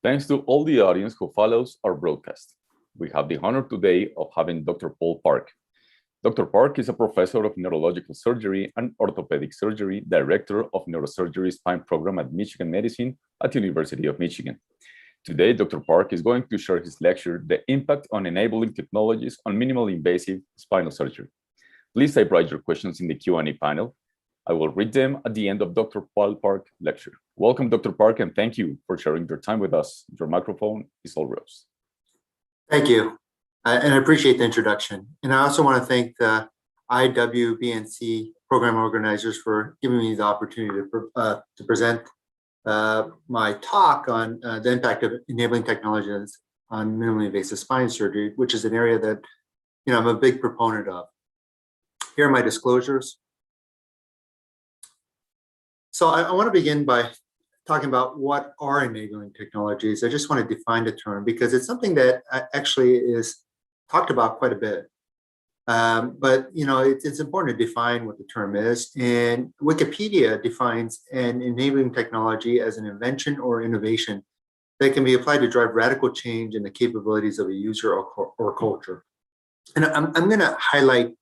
Thanks to all the audience who follows our broadcast. We have the honor today of having Dr. Paul Park. Dr. Park is a professor of neurological surgery and orthopedic surgery, director of Neurosurgery Spine Program at Michigan Medicine at University of Michigan. Today, Dr. Park is going to share his lecture, The Impact on Enabling Technologies on Minimally Invasive Spinal Surgery. Please type write your questions in the Q&A panel. I will read them at the end of Dr. Paul Park's lecture. Welcome, Dr. Park, and thank you for sharing your time with us. Your microphone is all yours. Thank you, and I appreciate the introduction. And I also want to thank the IWBNC program organizers for giving me the opportunity to present my talk on the impact of enabling technologies on minimally invasive spine surgery, which is an area that I'm a big proponent of. Here are my disclosures. So I want to begin by talking about what are enabling technologies. I just want to define the term because it's something that actually is talked about quite a bit. But it's important to define what the term is. And Wikipedia defines an enabling technology as an invention or innovation that can be applied to drive radical change in the capabilities of a user or culture. And I'm going to highlight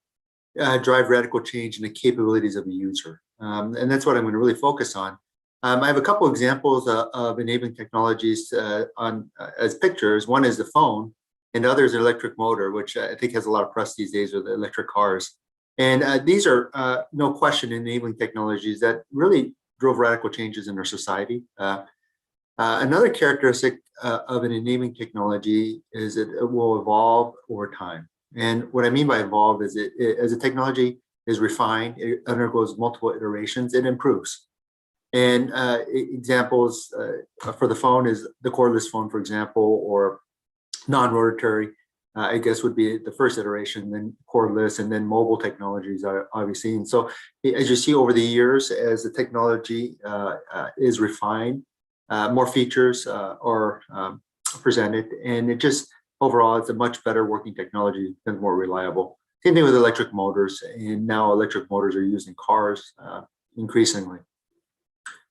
drive radical change in the capabilities of a user. And that's what I'm going to really focus on. I have a couple examples of enabling technologies as pictures. One is the phone, and the other is the electric motor, which I think has a lot of press these days with the electric cars. And these are no question enabling technologies that really drove radical changes in our society. Another characteristic of an enabling technology is that it will evolve over time. And what I mean by evolve is as a technology is refined, it undergoes multiple iterations, it improves. And examples for the phone is the cordless phone, for example, or non-rotatory, I guess would be the first iteration, then cordless, and then mobile technologies are obviously. And so as you see over the years, as the technology is refined, more features are presented, and it just overall, it's a much better working technology and more reliable. Same thing with electric motors, and now electric motors are used in cars increasingly.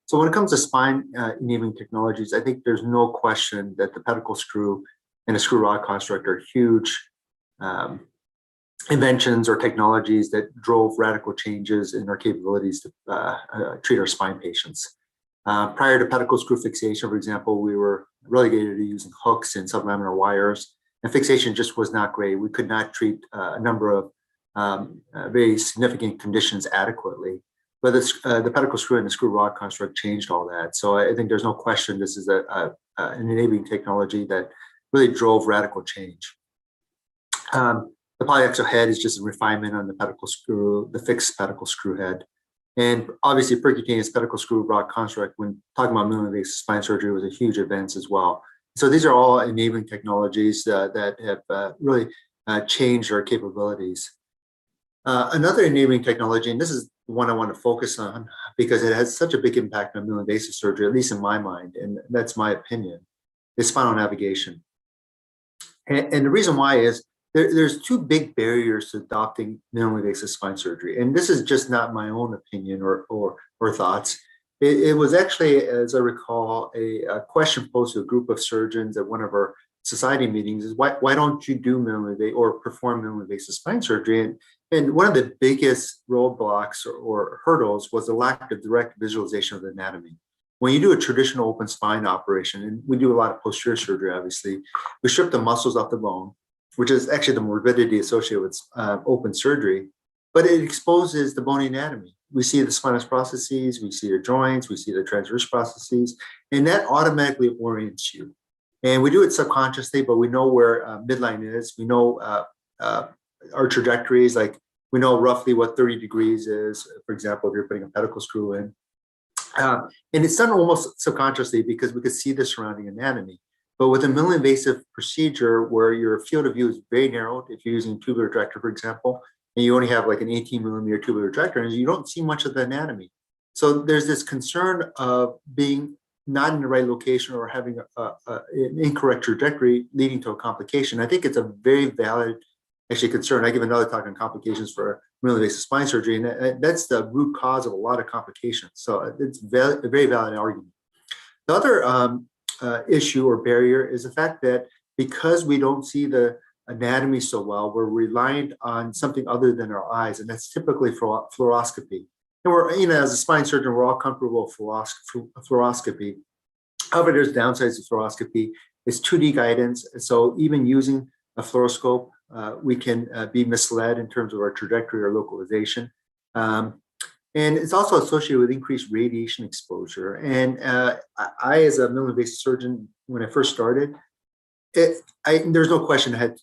So when it comes to spine enabling technologies, I think there's no question that the pedicle screw and the screw rod construct are huge inventions or technologies that drove radical changes in our capabilities to treat our spine patients. Prior to pedicle screw fixation, for example, we were relegated to using hooks and sublaminar wires, and fixation just was not great. We could not treat a number of very significant conditions adequately. But the pedicle screw and the screw rod construct changed all that. So I think there's no question this is an enabling technology that really drove radical change. The polyaxial head is just a refinement on the pedicle screw, the fixed pedicle screw head. And obviously percutaneous pedicle screw rod construct, when talking about minimally invasive spine surgery, was a huge advance as well. So these are all enabling technologies that have really changed our capabilities. Another enabling technology, and this is the one I want to focus on because it has such a big impact on minimally invasive surgery, at least in my mind, and that's my opinion, is spinal navigation. And the reason why is there's two big barriers to adopting minimally invasive spine surgery. And this is just not my own opinion or thoughts. It was actually, as I recall, a question posed to a group of surgeons at one of our society meetings is why don't you do minimally invasive or perform minimally invasive spine surgery? And one of the biggest roadblocks or hurdles was the lack of direct visualization of the anatomy. When you do a traditional open spine operation, and we do a lot of posterior surgery, obviously, we strip the muscles off the bone, which is actually the morbidity associated with open surgery, but it exposes the bony anatomy. We see the spinous processes, we see the joints, we see the transverse processes, and that automatically orients you. And we do it subconsciously, but we know where midline is. We know our trajectories, like we know roughly what 30 degrees is, for example, if you're putting a pedicle screw in. And it's done almost subconsciously because we could see the surrounding anatomy. But with a minimally invasive procedure where your field of view is very narrowed, if you're using tubular retractor, for example, and you only have like an 18 millimeter tubular retractor, and you don't see much of the anatomy. So there's this concern of being not in the right location or having an incorrect trajectory leading to a complication. I think it's a very valid actually concern. I give another talk on complications for minimally invasive spine surgery, and that's the root cause of a lot of complications. So it's a very valid argument. The other issue or barrier is the fact that because we don't see the anatomy so well, we're reliant on something other than our eyes, and that's typically fluoroscopy. And we're, as a spine surgeon, we're all comfortable with fluoroscopy. However, there's downsides to fluoroscopy. It's 2D guidance, so even using a fluoroscope, we can be misled in terms of our trajectory or localization. And it's also associated with increased radiation exposure. And I, as a minimally invasive surgeon, when I first started, there's no question I had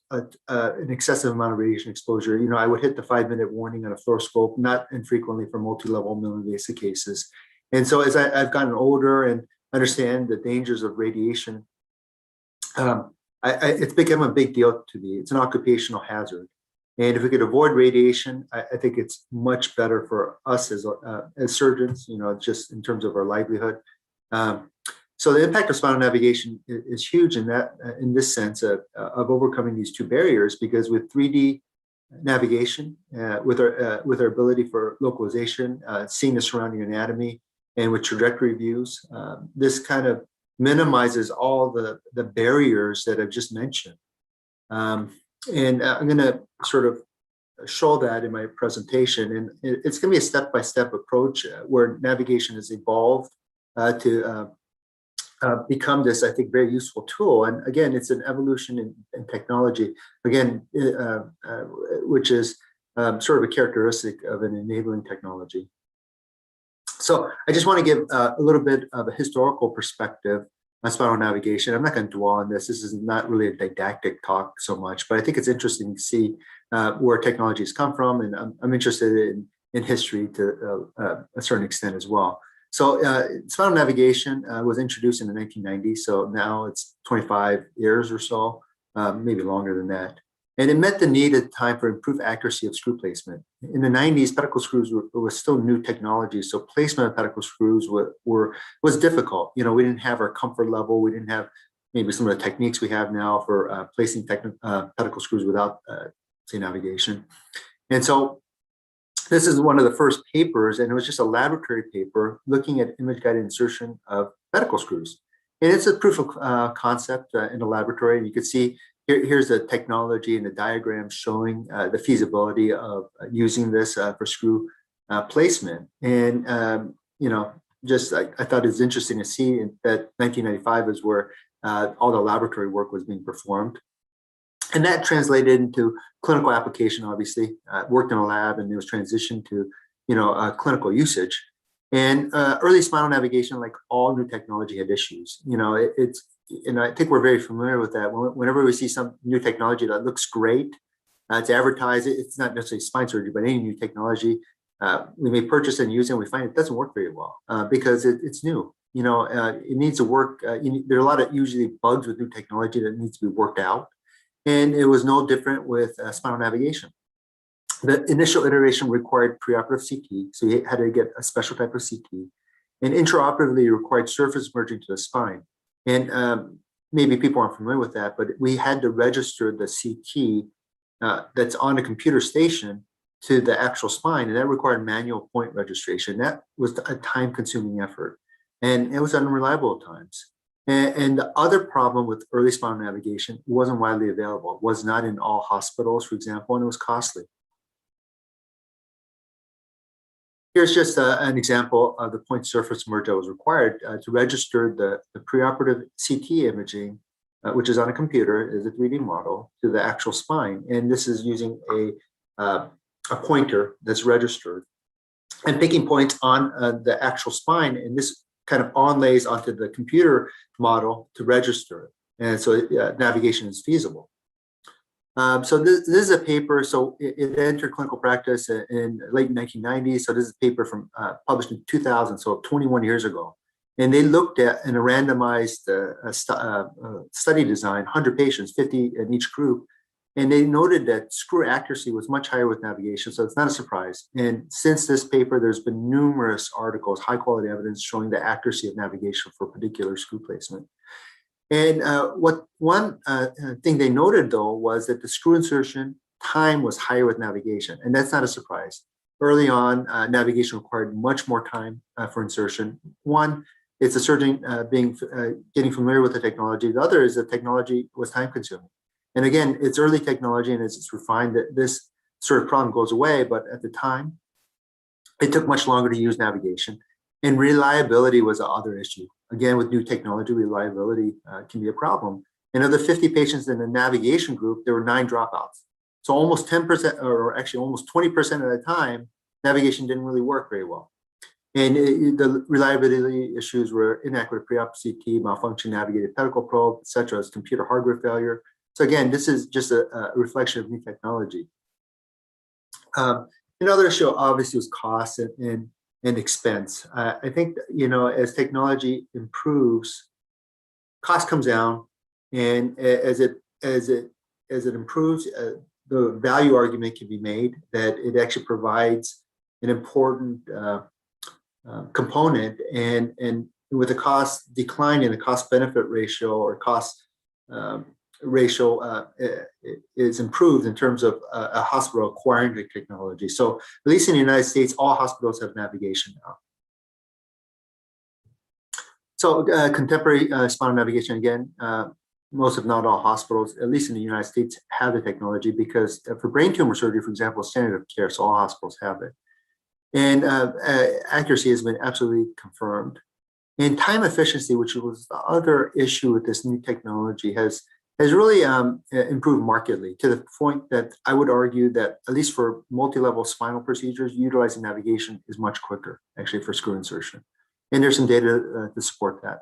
an excessive amount of radiation exposure. I would hit the 5-minute warning on a fluoroscope, not infrequently for multi-level minimally invasive cases. And so as I've gotten older and understand the dangers of radiation, it's become a big deal to me. It's an occupational hazard. And if we could avoid radiation, I think it's much better for us as surgeons, just in terms of our livelihood. So the impact of spinal navigation is huge in this sense of overcoming these two barriers, because with 3D navigation, with our ability for localization, seeing the surrounding anatomy, and with trajectory views, this kind of minimizes all the barriers that I've just mentioned. And I'm going to sort of show that in my presentation. And it's going to be a step-by-step approach where navigation has evolved to become this, I think, very useful tool. And again, it's an evolution in technology, again, which is sort of a characteristic of an enabling technology. So I just want to give a little bit of a historical perspective on spinal navigation. I'm not going to dwell on this. This is not really a didactic talk so much, but I think it's interesting to see where technology has come from, and I'm interested in history to a certain extent as well. So spinal navigation was introduced in the 1990s, so now it's 25 years or so, maybe longer than that. And it met the need at the time for improved accuracy of screw placement. In the 90s, pedicle screws was still new technology, so placement of pedicle screws was difficult. We didn't have our comfort level. We didn't have maybe some of the techniques we have now for placing pedicle screws without, say, navigation. And so this is one of the first papers, and it was just a laboratory paper looking at image-guided insertion of pedicle screws. And it's a proof of concept in the laboratory. And you can see here's the technology and the diagram showing the feasibility of using this for screw placement. And, I thought it was interesting to see that 1995 is where all the laboratory work was being performed. And that translated into clinical application, obviously. Worked in a lab, and it was transitioned to, clinical usage. And early spinal navigation, like all new technology, had issues. And I think we're very familiar with that. Whenever we see some new technology that looks great, it's advertised. It's not necessarily spine surgery, but any new technology, we may purchase and use it, and we find it doesn't work very well because it's new. It needs to work. There are a lot of usually bugs with new technology that needs to be worked out. And it was no different with spinal navigation. The initial iteration required preoperative CT, so you had to get a special type of CT, and intraoperatively required surface merging to the spine. And maybe people aren't familiar with that, but we had to register the CT that's on a computer station to the actual spine, and that required manual point registration. That was a time-consuming effort, and it was unreliable at times. And the other problem with early spinal navigation wasn't widely available. It was not in all hospitals, for example, and it was costly. Here's just an example of the point surface merge that was required to register the preoperative CT imaging, which is on a computer, is a 3D model, to the actual spine. And this is using a pointer that's registered and picking points on the actual spine. And this kind of onlays onto the computer model to register it. And so navigation is feasible. So this is a paper, so it entered clinical practice in late 1990s. So this is a paper from published in 2000, so 21 years ago. And they looked at, in a randomized study design, 100 patients, 50 in each group. And they noted that screw accuracy was much higher with navigation, so it's not a surprise. And since this paper, there's been numerous articles, high quality evidence showing the accuracy of navigation for particular screw placement. And one thing they noted, though, was that the screw insertion time was higher with navigation, and that's not a surprise. Early on, navigation required much more time for insertion. One, It's the surgeon getting familiar with the technology. The other is the technology was time consuming. And again, it's early technology, and as it's refined, that this sort of problem goes away. But at the time, it took much longer to use navigation, and reliability was the other issue. Again, with new technology, reliability can be a problem. And of the 50 patients in the navigation group, there were 9 dropouts. So almost 10%, or actually almost 20% of the time, navigation didn't really work very well. And the reliability issues were inaccurate pre-op CT, malfunction navigated pedicle probe, et cetera, as computer hardware failure. So again, this is just a reflection of new technology. Another issue obviously was cost and expense. I think, as technology improves, cost comes down, and as it improves, the value argument can be made that it actually provides an important component, and with the cost decline in the cost benefit ratio, or cost ratio is improved in terms of a hospital acquiring the technology. So at least in the United States, all hospitals have navigation now. So contemporary spinal navigation, again, most if not all hospitals, at least in the United States, have the technology, because for brain tumor surgery, for example, standard of care, so all hospitals have it. And accuracy has been absolutely confirmed. And time efficiency, which was the other issue with this new technology, has really improved markedly, to the point that I would argue that, at least for multi-level spinal procedures, utilizing navigation is much quicker, actually, for screw insertion. And there's some data to support that.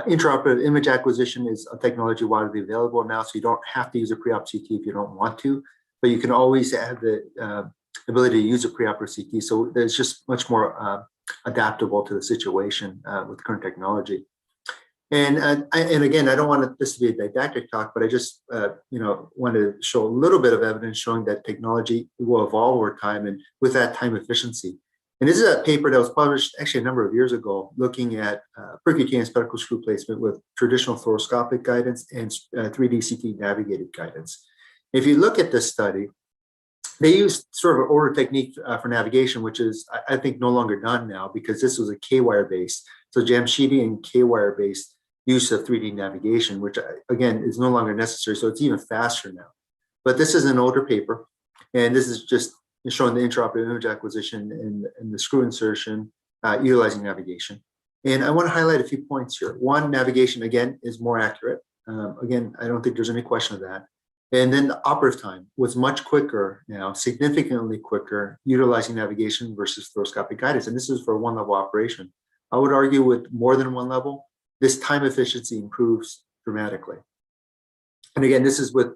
Intraoperative image acquisition is a technology widely available now, so you don't have to use a pre-op CT if you don't want to, but you can always have the ability to use a pre-operative CT. So there's just much more adaptable to the situation with current technology. And again, I don't want this to be a didactic talk, but I just want to show a little bit of evidence showing that technology will evolve over time, and with that, time efficiency. And this is a paper that was published actually a number of years ago, looking at percutaneous pedicle screw placement with traditional fluoroscopic guidance and 3D CT navigated guidance. If you look at this study, they used sort of an order technique for navigation, which is, I think, no longer done now, because this was a K-wire based. So Jamshidi and K-wire based use of 3D navigation, which again is no longer necessary. So it's even faster now. But this is an older paper, and this is just showing the intraoperative image acquisition and the screw insertion utilizing navigation. And I want to highlight a few points here. One, navigation, again, is more accurate. Again, I don't think there's any question of that. And then the operative time was much quicker now, significantly quicker, utilizing navigation versus fluoroscopic guidance. And this is for a one-level operation. I would argue with more than one level, this time efficiency improves dramatically. And again, this is with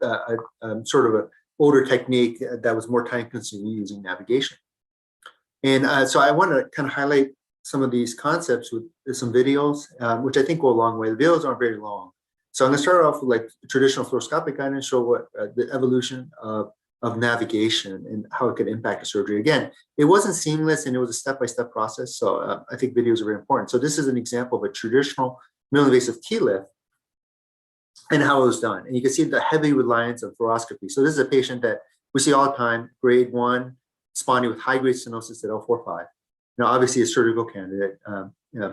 sort of an older technique that was more time consuming using navigation. And so I want to kind of highlight some of these concepts with some videos, which I think go a long way. The videos aren't very long. So I'm going to start off with like traditional fluoroscopic guidance, show what the evolution of navigation and how it could impact the surgery. Again, it wasn't seamless, and it was a step-by-step process. So I think videos are very important. So this is an example of a traditional minimally invasive T-lift and how it was done. And you can see the heavy reliance on fluoroscopy. So this is a patient that we see all the time, grade 1, spondee with high-grade stenosis at L4-5. Now, obviously a surgical candidate,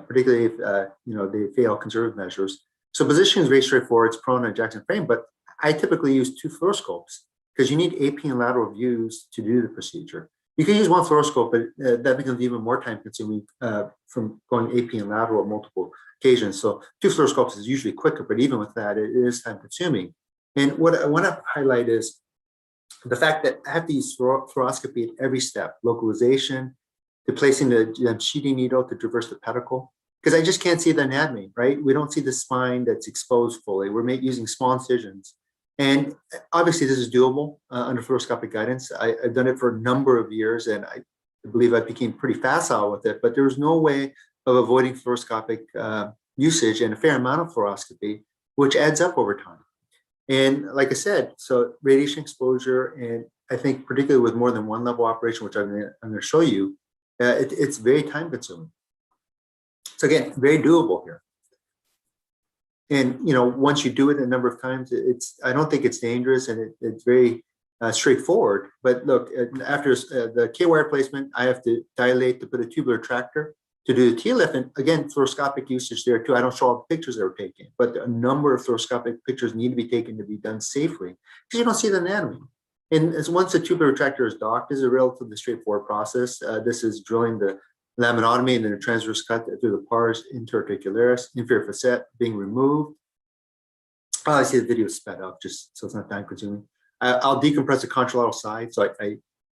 particularly if they fail conservative measures. So positioning is very straightforward. It's prone on Jackson frame, but I typically use 2 fluoroscopes because you need AP and lateral views to do the procedure. You can use 1 fluoroscope, but that becomes even more time consuming from going AP and lateral on multiple occasions. So 2 fluoroscopes is usually quicker, but even with that, it is time consuming. And what I want to highlight is the fact that I have to use fluoroscopy at every step, localization, to placing the sheeting needle to traverse the pedicle, because I just can't see the anatomy, right? We don't see the spine that's exposed fully. We're using small incisions. And obviously this is doable under fluoroscopic guidance. I've done it for a number of years, and I believe I became pretty facile with it, but there was no way of avoiding fluoroscopic usage and a fair amount of fluoroscopy, which adds up over time. And like I said, so radiation exposure, and I think particularly with more than 1 level operation, which I'm going to show you, it's very time consuming. So again, very doable here. And once you do it a number of times, I don't think it's dangerous, and it's very straightforward. But look, after the K-wire placement, I have to dilate to put a tubular retractor to do the TLIF. And again, fluoroscopic usage there too. I don't show all the pictures that were taken, but a number of fluoroscopic pictures need to be taken to be done safely because you don't see the anatomy. And as once the tubular retractor is docked, this is a relatively straightforward process. This is drilling the laminotomy and then a transverse cut through the pars interarticularis, inferior facet being removed. Oh, I see the video sped up just so it's not time consuming. I'll decompress the contralateral side. So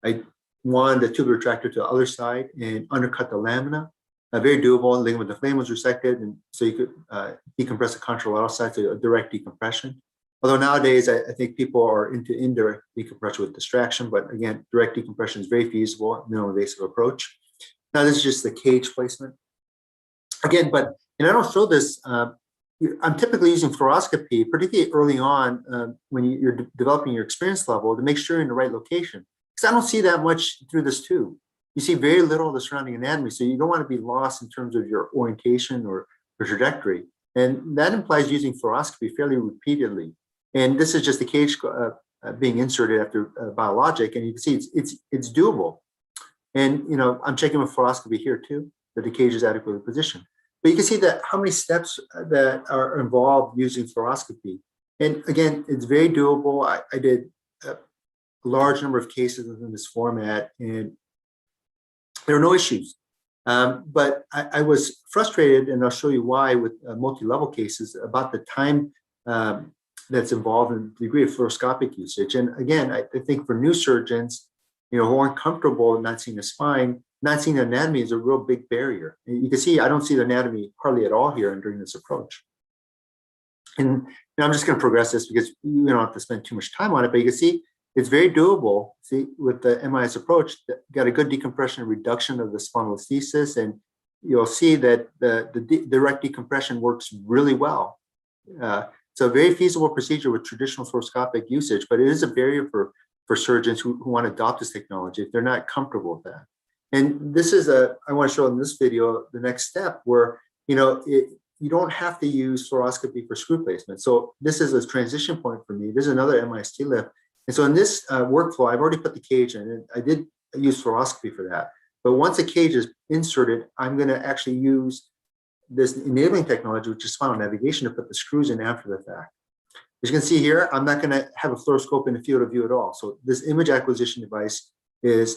I wand the tubular retractor to the other side and undercut the lamina. Very doable. Ligament of the flame was resected, and so you could decompress the contralateral side, so a direct decompression. Although nowadays I think people are into indirect decompression with distraction, but again, direct decompression is very feasible, minimally invasive approach. Now this is just the cage placement. Again, but and I don't show this. I'm typically using fluoroscopy, particularly early on when you're developing your experience level, to make sure you're in the right location. Because I don't see that much through this tube. You see very little of the surrounding anatomy, so you don't want to be lost in terms of your orientation or trajectory. And that implies using fluoroscopy fairly repeatedly. And this is just the cage being inserted after biologic, and you can see it's doable. And I'm checking with fluoroscopy here too, that the cage is adequately positioned. But you can see that how many steps that are involved using fluoroscopy. And again, it's very doable. I did a large number of cases in this format, and there are no issues. But I was frustrated, and I'll show you why, with multi-level cases about the time that's involved in the degree of fluoroscopic usage. And again, I think for new surgeons, who aren't comfortable not seeing the spine, not seeing the anatomy is a real big barrier. And you can see I don't see the anatomy hardly at all here during this approach. And I'm just going to progress this because you don't have to spend too much time on it, but you can see it's very doable. See, with the MIS approach, got a good decompression and reduction of the spondylolisthesis, and you'll see that the direct decompression works really well. So a very feasible procedure with traditional fluoroscopic usage, but it is a barrier for surgeons who want to adopt this technology if they're not comfortable with that. And this is I want to show in this video the next step where, you don't have to use fluoroscopy for screw placement. So this is a transition point for me. This is another MIS TLIF. And so in this workflow, I've already put the cage in, and I did use fluoroscopy for that. But once the cage is inserted, I'm going to actually use this enabling technology, which is spinal navigation, to put the screws in after the fact. As you can see here, I'm not going to have a fluoroscope in the field of view at all. So this image acquisition device is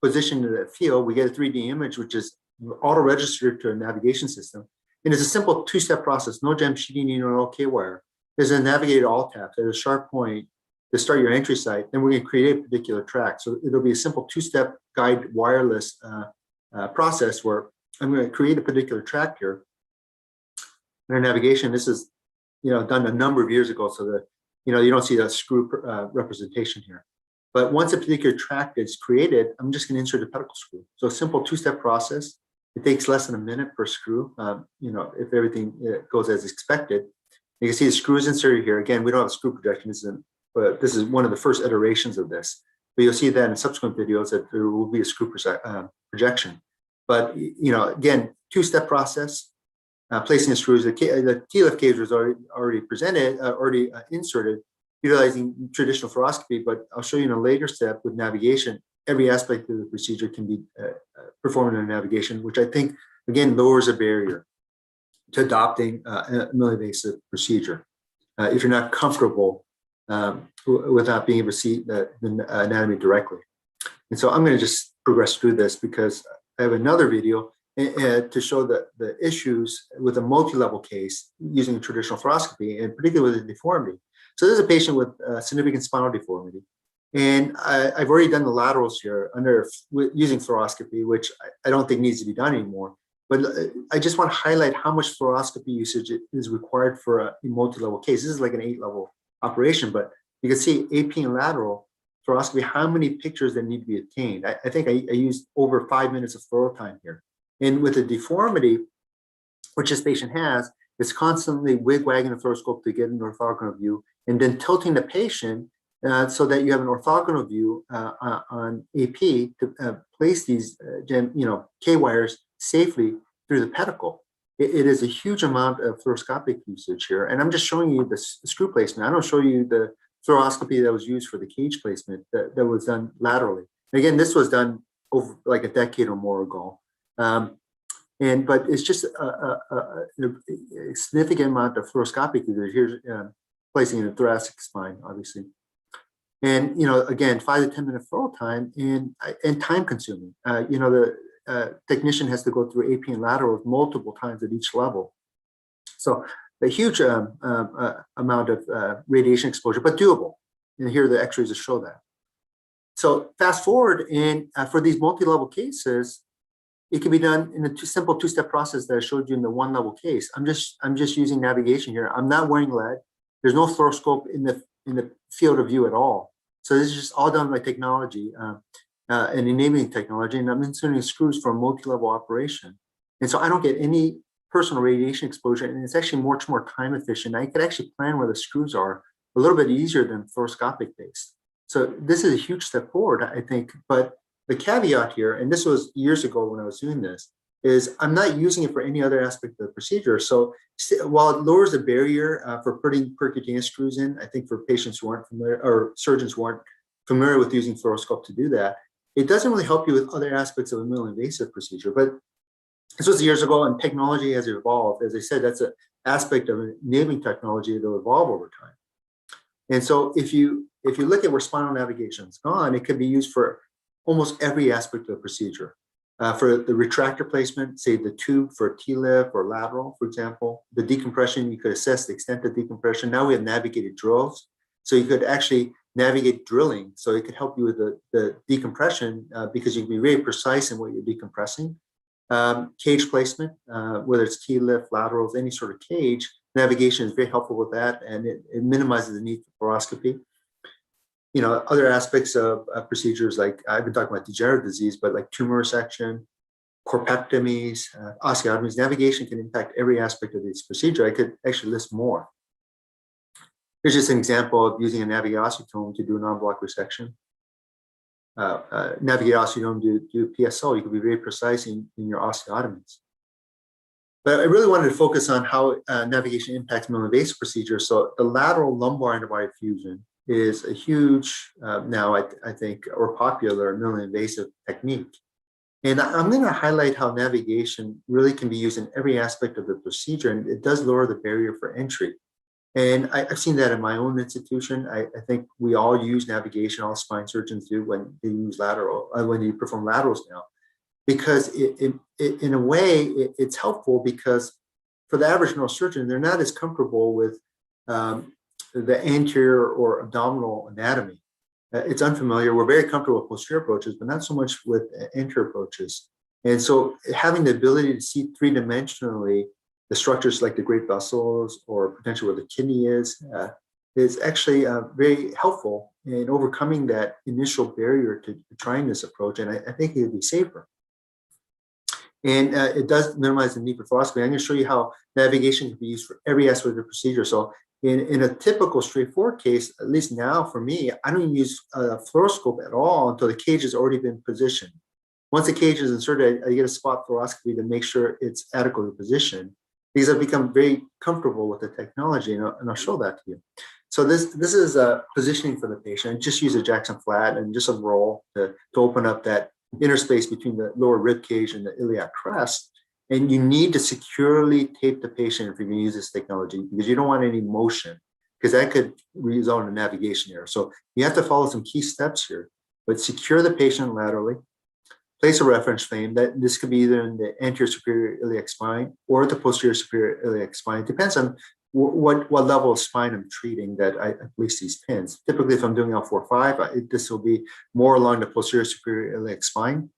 positioned in the field. We get a 3D image, which is auto-registered to a navigation system. And it's a simple two-step process, no Jamshidi, no K-wire. There's a navigated alt tap. There's a sharp point to start your entry site. Then we're going to create a particular track. So it'll be a simple two-step guide wireless process where I'm going to create a particular track here. Under navigation, this is done a number of years ago, so that you don't see that screw representation here. But once a particular track is created, I'm just going to insert a pedicle screw. So a simple two-step process. It takes less than a minute per screw, if everything goes as expected. You can see the screw is inserted here. Again, we don't have a screw projection. But this is one of the first iterations of this. But you'll see that in subsequent videos that there will be a screw projection. But again, two-step process. Placing the screws. The TLIF cage was already presented, already inserted, utilizing traditional fluoroscopy. But I'll show you in a later step with navigation. Every aspect of the procedure can be performed in navigation, which I think again lowers a barrier to adopting a minimally invasive procedure. If you're not comfortable without being able to see the anatomy directly. And so I'm going to just progress through this because I have another video to show the issues with a multi-level case using traditional fluoroscopy, and particularly with a deformity. So this is a patient with significant spinal deformity. And I've already done the laterals here using fluoroscopy, which I don't think needs to be done anymore. But I just want to highlight how much fluoroscopy usage is required for a multi-level case. This is like an 8-level operation, but you can see AP and lateral fluoroscopy, how many pictures that need to be obtained. I think I used over 5 minutes of fluoro time here. And with a deformity, which this patient has, it's constantly wig-wagging the fluoroscope to get an orthogonal view, and then tilting the patient so that you have an orthogonal view on AP to place these K-wires safely through the pedicle. It is a huge amount of fluoroscopic usage here. And I'm just showing you the screw placement. I don't show you the fluoroscopy that was used for the cage placement that was done laterally. And again, this was done over like a decade or more ago. But it's just a significant amount of fluoroscopic. Here's placing in the thoracic spine, obviously. And, again, 5 to 10 minute fluoro time and time consuming. The technician has to go through AP and lateral multiple times at each level. So a huge amount of radiation exposure, but doable. And here are the x-rays to show that. So fast forward, and for these multi-level cases, it can be done in a simple two-step process that I showed you in the one-level case. I'm just using navigation here. I'm not wearing lead. There's no fluoroscope in the field of view at all. So this is just all done by technology and enabling technology. And I'm inserting screws for a multi-level operation. And so I don't get any personal radiation exposure, and it's actually much more time efficient. I could actually plan where the screws are a little bit easier than fluoroscopic based. So this is a huge step forward, I think. But the caveat here, and this was years ago when I was doing this, is I'm not using it for any other aspect of the procedure. So while it lowers the barrier for putting percutaneous screws in, I think for patients who aren't familiar, or surgeons who aren't familiar with using fluoroscope to do that, it doesn't really help you with other aspects of a minimally invasive procedure. But this was years ago, and technology has evolved. As I said, that's an aspect of enabling technology that will evolve over time. And so if you look at where spinal navigation has gone, it can be used for almost every aspect of the procedure. For the retractor placement, say the tube for T-lip or lateral, for example, the decompression, you could assess the extent of decompression. Now we have navigated drills. So you could actually navigate drilling. So it could help you with the decompression because you can be very precise in what you're decompressing. Cage placement, whether it's T-lip, laterals, any sort of cage, navigation is very helpful with that, and it minimizes the need for fluoroscopy. Other aspects of procedures, like I've been talking about degenerative disease, but like tumor resection, corpectomies, osteotomies, navigation can impact every aspect of this procedure. I could actually list more. Here's just an example of using a navigated-osteotome to do a non-block resection. Navigated-osteotome to do PSO, you can be very precise in your osteotomies. But I really wanted to focus on how navigation impacts minimally invasive procedures. So the lateral lumbar antibody fusion is a huge, now I think, or popular minimally invasive technique. And I'm going to highlight how navigation really can be used in every aspect of the procedure, and it does lower the barrier for entry. And I've seen that in my own institution. I think we all use navigation, all spine surgeons do when they use when they perform laterals now, because in a way, it's helpful because for the average neurosurgeon, they're not as comfortable with the anterior or abdominal anatomy. It's unfamiliar. We're very comfortable with posterior approaches, but not so much with anterior approaches. And so having the ability to see three-dimensionally the structures like the great vessels or potentially where the kidney is actually very helpful in overcoming that initial barrier to trying this approach. And I think it would be safer. And it does minimize the need for fluoroscopy. I'm going to show you how navigation can be used for every aspect of the procedure. So in a typical straightforward case, at least now for me, I don't use a fluoroscope at all until the cage has already been positioned. Once the cage is inserted, I get a spot fluoroscopy to make sure it's adequately positioned, because I've become very comfortable with the technology, and I'll show that to you. So this is positioning for the patient. Just use a Jackson flat and just a roll to open up that interspace between the lower rib cage and the iliac crest. And you need to securely tape the patient if you're going to use this technology, because you don't want any motion, because that could result in a navigation error. So you have to follow some key steps here, but secure the patient laterally, place a reference frame. That this could be either in the anterior superior iliac spine or the posterior superior iliac spine. It depends on what level of spine I'm treating that I place these pins. Typically, if I'm doing L4-5, this will be more along the posterior superior iliac spine.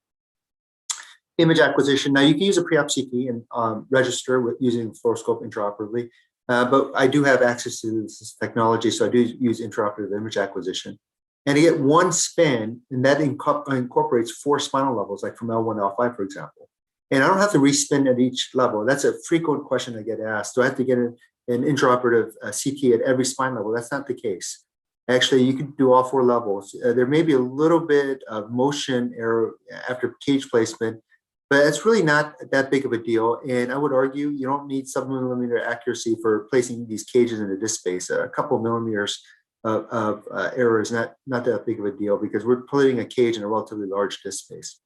Image acquisition. Now you can use a pre-op CT and register with using the fluoroscope intraoperatively, but I do have access to this technology, so I do use intraoperative image acquisition. And I get one spin, and that incorporates 4 spinal levels, like from L1 to L5, for example. And I don't have to respin at each level. That's a frequent question I get asked. Do I have to get an intraoperative CT at every spine level? That's not the case. Actually, you can do all 4 levels. There may be a little bit of motion error after cage placement, but it's really not that big of a deal. And I would argue you don't need sub-millimeter accuracy for placing these cages into disc space. A couple of millimeters error is not that big of a deal because we're putting a cage in a relatively large disc space.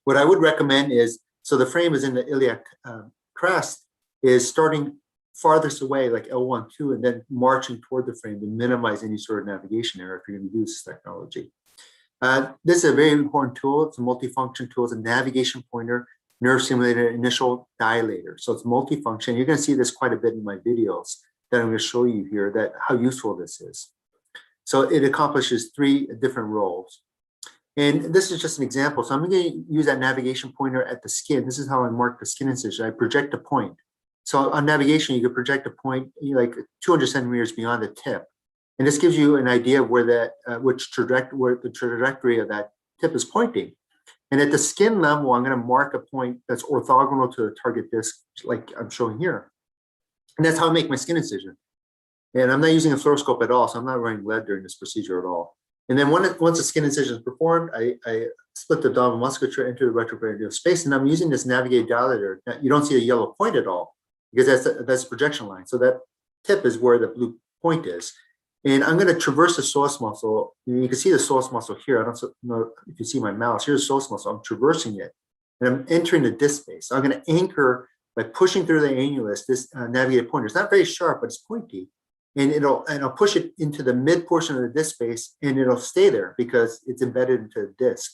What I would recommend is, so the frame is in the iliac crest, is starting farthest away, like L1, 2, and then marching toward the frame to minimize any sort of navigation error if you're going to use this technology. This is a very important tool. It's a multifunction tool. It's a navigation pointer, nerve stimulator, initial dilator. So it's multifunction. You're going to see this quite a bit in my videos that I'm going to show you here, that how useful this is. So it accomplishes 3 different roles. And this is just an example. So I'm going to use that navigation pointer at the skin. This is how I mark the skin incision. I project a point. So on navigation, you could project a point like 200 centimeters beyond the tip. And this gives you an idea of where that, where the trajectory of that tip is pointing. And at the skin level, I'm going to mark a point that's orthogonal to the target disc, like I'm showing here. And that's how I make my skin incision. And I'm not using a fluoroscope at all, so I'm not running lead during this procedure at all. And then once the skin incision is performed, I split the abdominal musculature into the retrocranial space, and I'm using this navigated dilator. Now, you don't see a yellow point at all because that's a projection line. So that tip is where the blue point is. And I'm going to traverse the psoas muscle. You can see the psoas muscle here. I don't know if you see my mouse. Here's the psoas muscle. I'm traversing it, and I'm entering the disc space. So I'm going to anchor by pushing through the annulus this navigated pointer. It's not very sharp, but it's pointy. And I'll push it into the mid portion of the disc space, and it'll stay there because it's embedded into the disc.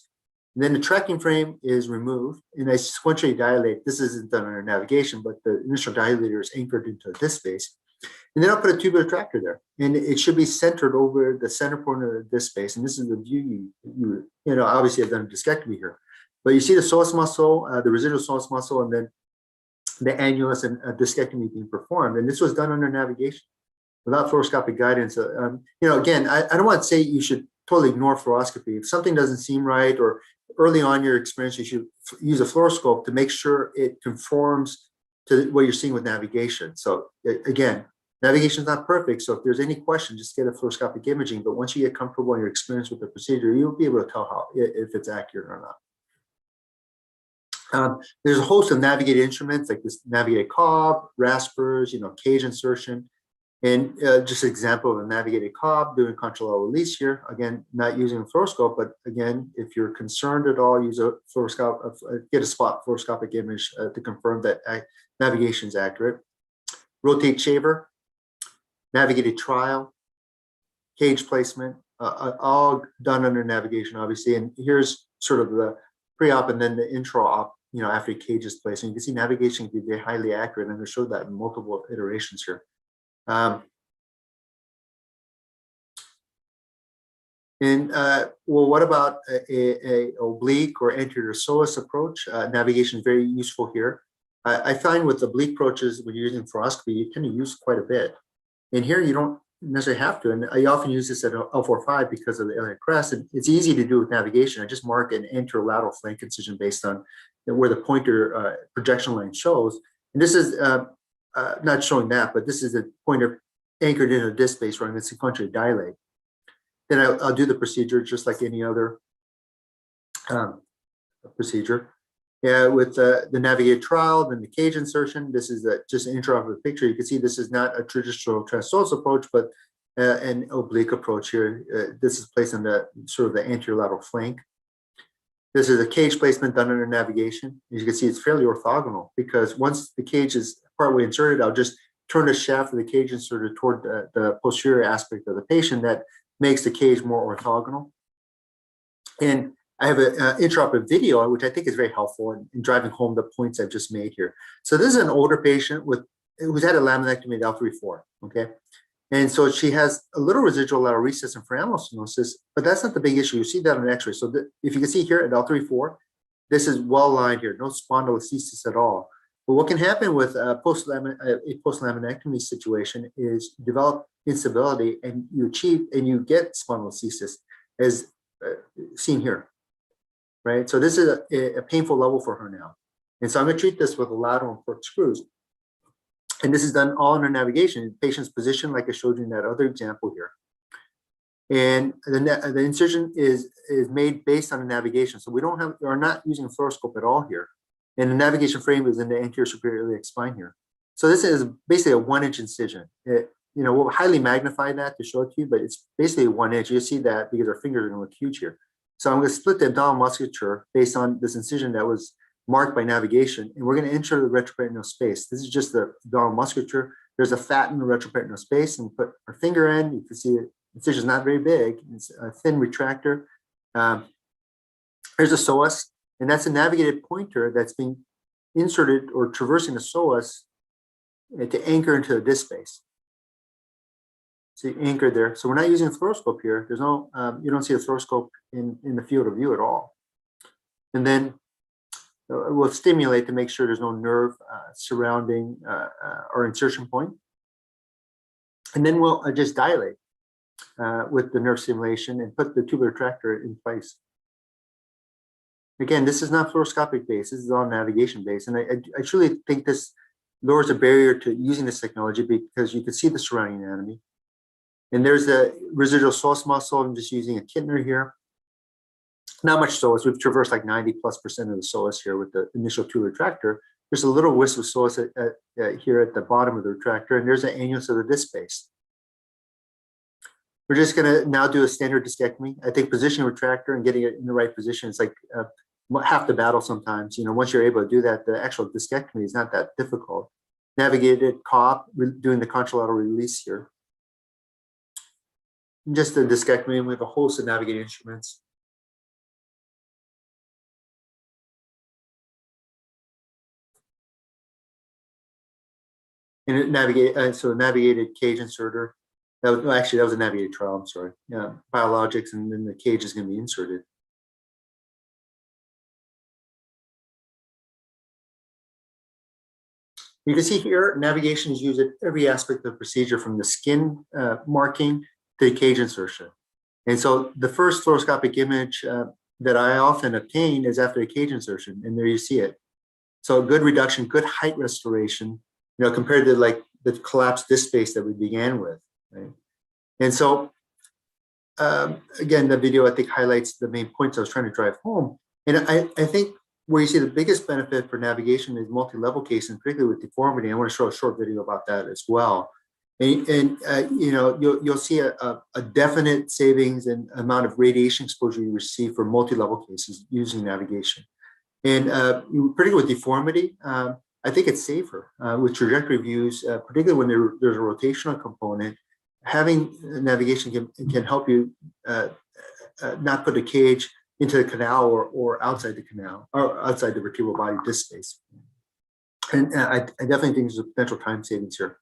And then the tracking frame is removed, and I sequentially dilate. This isn't done under navigation, but the initial dilator is anchored into the disc space. And then I'll put a tubular retractor there, and it should be centered over the center point of the disc space. And this is the view you know, obviously I've done a discectomy here, but you see the psoas muscle, the residual psoas muscle, and then the annulus and discectomy being performed. And this was done under navigation without fluoroscopic guidance. You know, again, I don't want to say you should totally ignore fluoroscopy. If something doesn't seem right, or early on in your experience, you should use a fluoroscope to make sure it conforms to what you're seeing with navigation. So again, navigation is not perfect. So if there's any question, just get a fluoroscopic imaging. But once you get comfortable in your experience with the procedure, you'll be able to tell if it's accurate or not. There's a host of navigated instruments like this navigated cob, raspers, you know, cage insertion. And just an example of a navigated cob doing contralateral release here. Again, not using a fluoroscope, but again, if you're concerned at all, use a fluoroscope, get a spot fluoroscopic image to confirm that navigation is accurate. Rotate shaver, navigated trial, cage placement, all done under navigation, obviously. And here's sort of the pre-op and then the intra-op, you know, after cage is placed. And you can see navigation can be very highly accurate. I'm going to show that in multiple iterations here. Well, what about a oblique or anterior psoas approach? Navigation is very useful here. I find with oblique approaches, when you're using fluoroscopy, you tend to use quite a bit. And here you don't necessarily have to. And I often use this at L4-5 because of the iliac crest. And it's easy to do with navigation. I just mark an anterolateral flank incision based on where the pointer projection line shows. And this is not showing that, but this is a pointer anchored in a disc space where I'm going to sequentially dilate. Then I'll do the procedure just like any other procedure. Yeah, with the navigated trial, then the cage insertion. This is just an intraoperative picture. You can see this is not a traditional transpsoas approach, but an oblique approach here. This is placed on the sort of the anterolateral flank. This is a cage placement done under navigation. As you can see, it's fairly orthogonal because once the cage is partway inserted, I'll just turn the shaft of the cage inserted toward the posterior aspect of the patient. That makes the cage more orthogonal. And I have an intraoperative video, which I think is very helpful in driving home the points I've just made here. So this is an older patient who's had a laminectomy at L3-4, okay? And so she has a little residual lateral recess and foraminal stenosis, but that's not the big issue. You see that on X-ray. So if you can see here at L3-4, this is well lined here, no spondylolisthesis at all. But what can happen with a post-laminectomy situation is you develop instability and you get spondylolisthesis as seen here, right? So this is a painful level for her now. And so I'm going to treat this with a lateral and fork screws. And this is done all under navigation. The patient's position, like I showed you in that other example here. And the incision is made based on the navigation. So we're not using a fluoroscope at all here. And the navigation frame is in the anterior superior iliac spine here. So this is basically a 1-inch incision. we'll highly magnify that to show it to you, but it's basically 1 inch. You'll see that because our fingers are going to look huge here. So I'm going to split the abdominal musculature based on this incision that was marked by navigation, and we're going to insert the retroperitoneal space. This is just the abdominal musculature. There's a fat in the retroperitoneal space, and put our finger in. You can see the incision is not very big. It's a thin retractor. There's a psoas, and that's a navigated pointer that's being inserted or traversing the psoas to anchor into the disc space. So you anchor there. So we're not using a fluoroscope here. There's no, you don't see a fluoroscope in the field of view at all. And then we'll stimulate to make sure there's no nerve surrounding our insertion point. And then we'll just dilate with the nerve stimulation and put the tubular retractor in place. Again, this is not fluoroscopic based. This is all navigation based. And I truly think this lowers the barrier to using this technology because you can see the surrounding anatomy. And there's the residual psoas muscle. I'm just using a Kittner here. Not much psoas. We've traversed like 90+% of the psoas here with the initial tubular retractor. There's a little wisp of psoas here at the bottom of the retractor, and there's the annulus of the disc space. We're just going to now do a standard discectomy. I think positioning retractor and getting it in the right position is like half the battle sometimes. Once you're able to do that, the actual discectomy is not that difficult. Navigated COP, doing the contralateral release here. Just a discectomy, and we have a host of navigating instruments. And it so a navigated cage inserter. That was a navigated trial. I'm sorry. Yeah, biologics, and then the cage is going to be inserted. You can see here, navigation is used at every aspect of the procedure, from the skin marking to the cage insertion. And so the first fluoroscopic image that I often obtain is after a cage insertion, and there you see it. So good reduction, good height restoration, compared to like the collapsed disc space that we began with, right? And so, again, the video, I think, highlights the main points I was trying to drive home. And I think where you see the biggest benefit for navigation is multi-level cases, particularly with deformity. I want to show a short video about that as well. And you'll see a definite savings in amount of radiation exposure you receive for multi-level cases using navigation. And particularly with deformity, I think it's safer with trajectory views, particularly when there's a rotational component. Having navigation can help you not put a cage into the canal or outside the canal or outside the vertebral body disc space. And I definitely think there's a potential time savings here.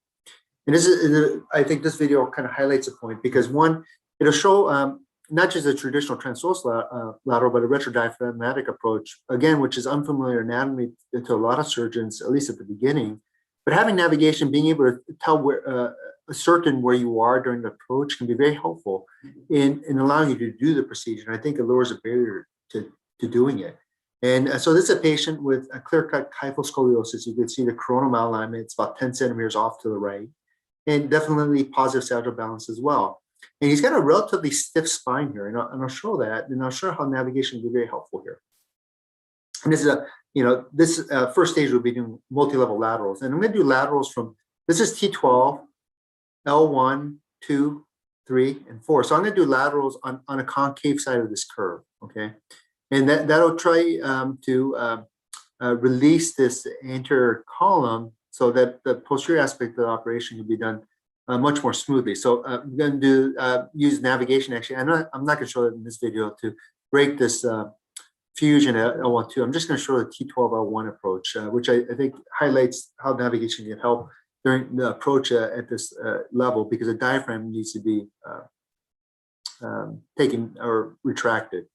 And this is, I think this video kind of highlights a point because one, it'll show not just a traditional transverse lateral, but a retrodiaphragmatic approach, again, which is unfamiliar anatomy to a lot of surgeons, at least at the beginning. But having navigation, being able to tell where, ascertain where you are during the approach can be very helpful in allowing you to do the procedure. And I think it lowers the barrier to doing it. And so this is a patient with a clear-cut kyphoscoliosis. You can see the coronal malalignment. It's about 10 centimeters off to the right, and definitely positive sagittal balance as well. And he's got a relatively stiff spine here, and I'll show that, and I'll show how navigation will be very helpful here. And this is this first stage we'll be doing multi-level laterals, and I'm going to do laterals from, this is T12, L1, 2, 3, and 4. So I'm going to do laterals on a concave side of this curve, okay? And that'll try to release this anterior column so that the posterior aspect of the operation can be done much more smoothly. So I'm going to use navigation. Actually, I'm not going to show it in this video to break this fusion at L1-2. I'm just going to show the T12-L1 approach, which I think highlights how navigation can help during the approach at this level, because the diaphragm needs to be taken or retracted.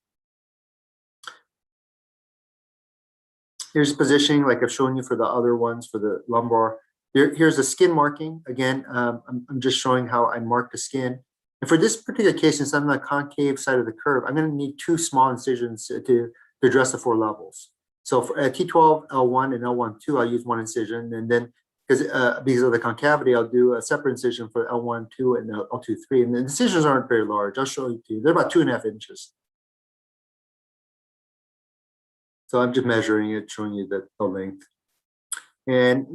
Here's positioning like I've shown you for the other ones for the lumbar. Here's the skin marking. Again, I'm just showing how I mark the skin. And for this particular case, since I'm on the concave side of the curve, I'm going to need 2 small incisions to address the 4 levels. So for T12, L1, and L1-2, I'll use 1 incision. And then because of the concavity, I'll do a separate incision for L1-2 and L2-3. And the incisions aren't very large. I'll show you to you. They're about 2.5 inches. So I'm just measuring it, showing you the length. And,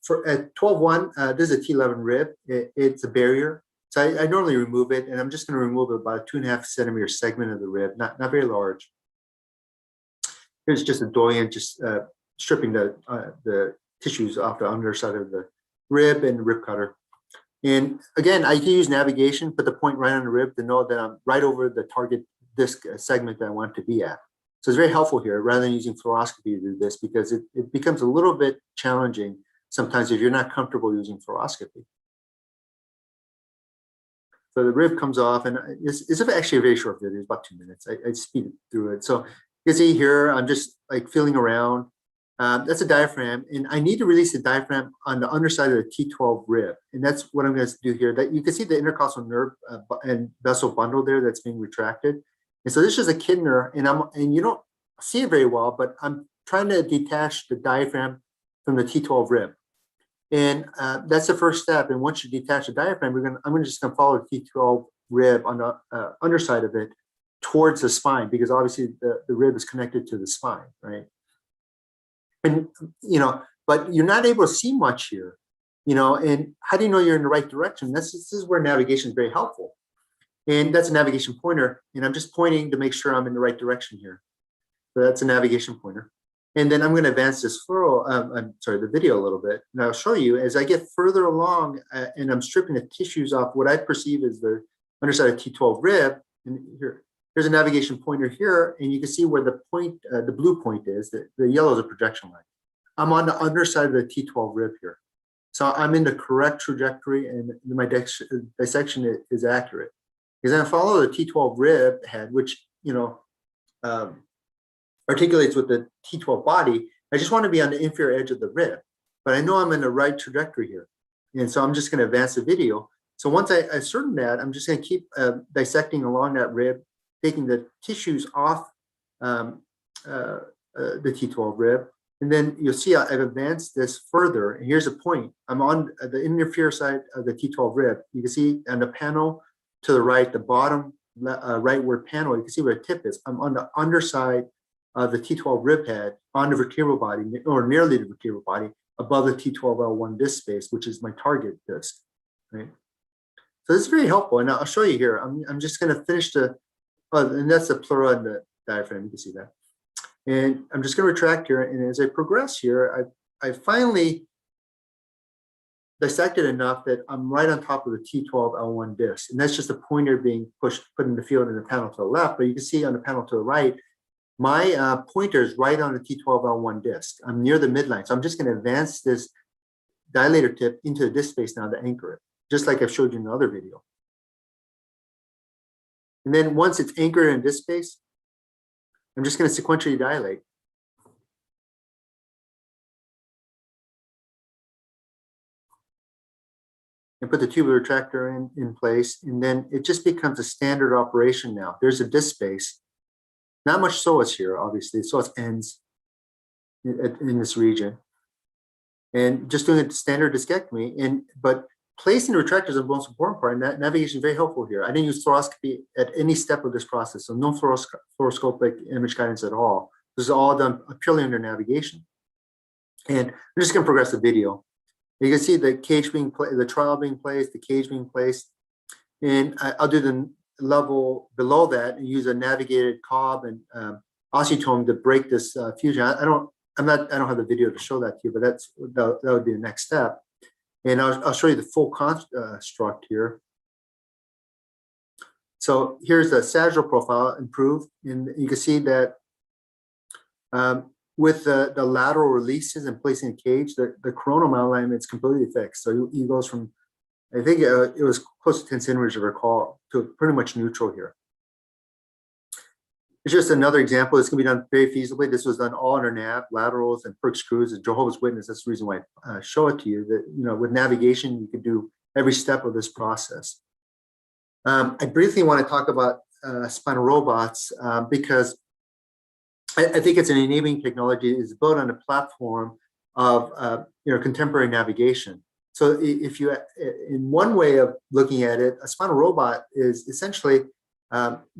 for at 12-1, this is a T11 rib. It's a barrier. So I normally remove it, and I'm just going to remove about a 2.5 centimeter segment of the rib, not very large. Here's just a doyen, just stripping the tissues off the underside of the rib and rib cutter. And again, I can use navigation, put the point right on the rib to know that I'm right over the target disc segment that I want to be at. So it's very helpful here rather than using fluoroscopy to do this, because it becomes a little bit challenging sometimes if you're not comfortable using fluoroscopy. So the rib comes off, and it's actually a very short video. It's about 2 minutes. I speed through it. So you can see here, I'm just like feeling around. That's a diaphragm, and I need to release the diaphragm on the underside of the T12 rib, and that's what I'm going to do here. That you can see the intercostal nerve and vessel bundle there that's being retracted. And so this is a kidney, and you don't see it very well, but I'm trying to detach the diaphragm from the T12 rib. And that's the first step. And once you detach the diaphragm, I'm just going to follow the T12 rib on the underside of it towards the spine, because obviously the rib is connected to the spine, right? And, but you're not able to see much here, and how do you know you're in the right direction? This is where navigation is very helpful. And that's a navigation pointer. And I'm just pointing to make sure I'm in the right direction here. So that's a navigation pointer. And then I'm going to advance this the video a little bit. And I'll show you as I get further along and I'm stripping the tissues off what I perceive as the underside of T12 rib. And here's a navigation pointer here. And you can see where the point, the blue point is, the yellow is a projection line. I'm on the underside of the T12 rib here. So I'm in the correct trajectory, and my dissection is accurate. Because I follow the T12 rib head, which, articulates with the T12 body. I just want to be on the inferior edge of the rib, but I know I'm in the right trajectory here. And so I'm just going to advance the video. So once I ascertain that, I'm just going to keep dissecting along that rib, taking the tissues off the T12 rib. And then you'll see I've advanced this further. And here's a point. I'm on the inferior side of the T12 rib. You can see on the panel to the right, the bottom rightward panel, you can see where the tip is. I'm on the underside of the T12 rib head on the vertebral body, or nearly the vertebral body, above the T12L1 disc space, which is my target disc, right? So this is very helpful, and I'll show you here. I'm just going to finish and that's the pleura and the diaphragm, you can see that. And I'm just going to retract here, and as I progress here, I finally dissected enough that I'm right on top of the T12L1 disc, and that's just a pointer being put in the field in the panel to the left, but you can see on the panel to the right, my pointer is right on the T12L1 disc. I'm near the midline, so I'm just going to advance this dilator tip into the disc space now to anchor it, just like I've showed you in the other video. And then once it's anchored in disc space, I'm just going to sequentially dilate. And put the tubular retractor in place, and then it just becomes a standard operation now. There's a disc space. Not much psoas here, obviously. Psoas ends in this region. And just doing a standard discectomy, but placing the retractor is the most important part, and that navigation is very helpful here. I didn't use fluoroscopy at any step of this process, so no fluoroscopic image guidance at all. This is all done purely under navigation. And I'm just going to progress the video. You can see the cage being placed, the trial being placed, the cage being placed, and I'll do the level below that and use a navigated cob and osteotome to break this fusion. I don't have the video to show that to you, but that would be the next step. And I'll show you the full construct here. So here's the sagittal profile improved, and you can see that with the lateral releases and placing a cage, the coronal malalignment is completely fixed. So he goes from, I think it was close to 10 centimeters, I recall, to pretty much neutral here. It's just another example. This can be done very feasibly. This was done all under nav, laterals, and perk screws. As Jehovah's Witness, that's the reason why I show it to you. That with navigation, you can do every step of this process. I briefly want to talk about spinal robots because I think it's an enabling technology. It's built on a platform of contemporary navigation. So if you, in one way of looking at it, a spinal robot is essentially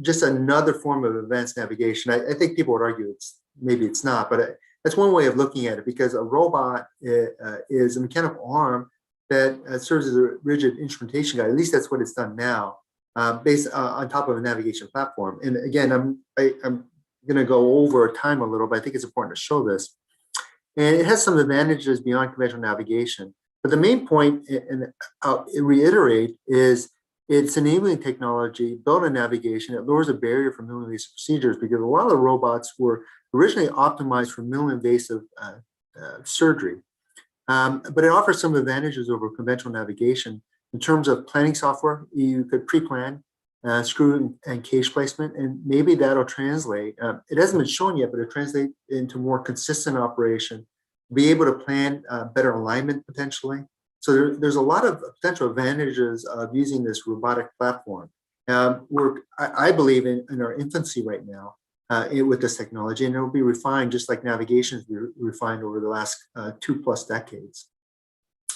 just another form of advanced navigation. I think people would argue maybe it's not, but that's one way of looking at it, because a robot is a mechanical arm that serves as a rigid instrumentation guide. At least that's what it's done now, based on top of a navigation platform. And again, I'm going to go over time a little, but I think it's important to show this. And it has some advantages beyond conventional navigation. But the main point, and I'll reiterate, is it's enabling technology built on navigation. It lowers the barrier for minimally invasive procedures, because a lot of the robots were originally optimized for minimally invasive surgery. But it offers some advantages over conventional navigation. In terms of planning software, you could pre-plan screw and cage placement, and maybe that'll translate. It hasn't been shown yet, but it translates into more consistent operation, be able to plan better alignment potentially. So there's a lot of potential advantages of using this robotic platform. I believe in our infancy right now with this technology, and it will be refined just like navigation has been refined over the last 2+ decades.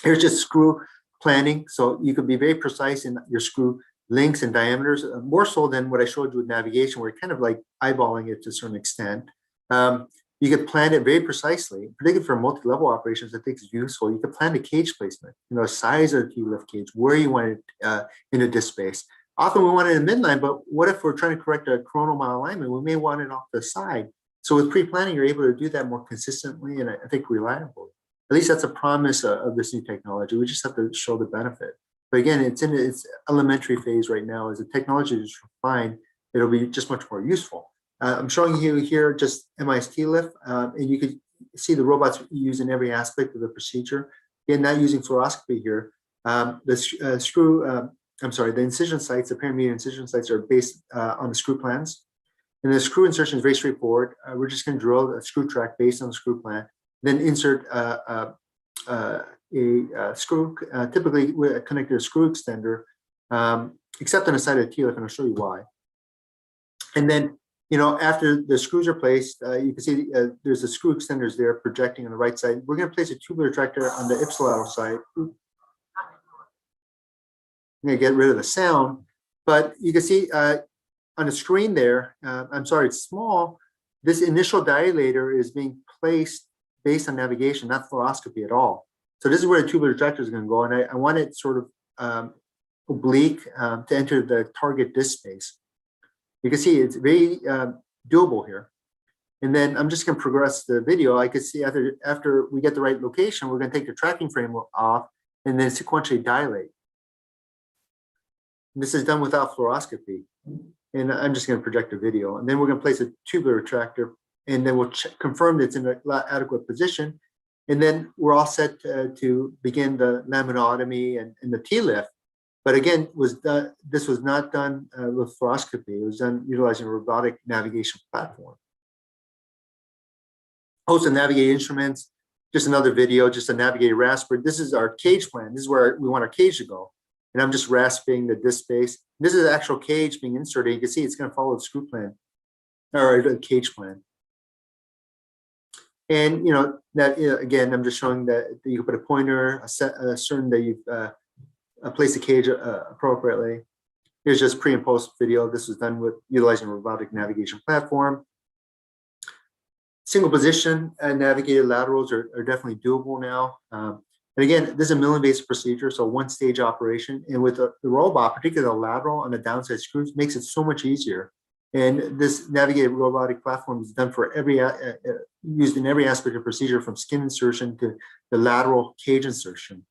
Here's just screw planning. So you could be very precise in your screw lengths and diameters, more so than what I showed you with navigation, where you're kind of like eyeballing it to a certain extent. You could plan it very precisely, particularly for multi-level operations. I think it's useful. You could plan the cage placement, size of the T-lift cage, where you want it in a disc space. Often we want it in midline, but what if we're trying to correct a coronal malalignment? We may want it off the side. So with pre-planning, you're able to do that more consistently and I think reliably. At least that's a promise of this new technology. We just have to show the benefit. But again, it's in its elementary phase right now. As the technology is refined, it'll be just much more useful. I'm showing you here just MIS T-lift, and you can see the robots used in every aspect of the procedure. Again, not using fluoroscopy here. The incision sites, the perimeter incision sites are based on the screw plans. And the screw insertion is very straightforward. We're just going to drill a screw track based on the screw plan, then insert a screw, typically connected to a screw extender, except on the side of the T-lift, and I'll show you why. And then, after the screws are placed, you can see there's the screw extenders there projecting on the right side. We're going to place a tubular retractor on the ipsilateral side. I'm going to get rid of the sound, but you can see on the screen there, I'm sorry, it's small. This initial dilator is being placed based on navigation, not fluoroscopy at all. So this is where the tubular retractor is going to go, and I want it sort of oblique to enter the target disc space. You can see it's very doable here. And then I'm just going to progress the video. I could see after we get the right location, we're going to take the tracking frame off and then sequentially dilate. And this is done without fluoroscopy. And I'm just going to project a video. And then we're going to place a tubular retractor, and then we'll confirm that it's in an adequate position. And then we're all set to begin the laminotomy and the T-lift. But again, this was not done with fluoroscopy. It was done utilizing a robotic navigation platform. Host of navigated instruments, just another video, just a navigated rasper. This is our cage plan. This is where we want our cage to go. And I'm just rasping the disc space. This is the actual cage being inserted. You can see it's going to follow the screw plan, or the cage plan. And again, I'm just showing that you can put a pointer, certain that you've place the cage appropriately. Here's just pre and post video. This was done with utilizing a robotic navigation platform. Single position and navigated laterals are definitely doable now. And again, this is a minimally invasive procedure, so one-stage operation. And with the robot, particularly the lateral on the downside screws, makes it so much easier. And this navigated robotic platform is done for used in every aspect of procedure, from skin insertion to the lateral cage insertion.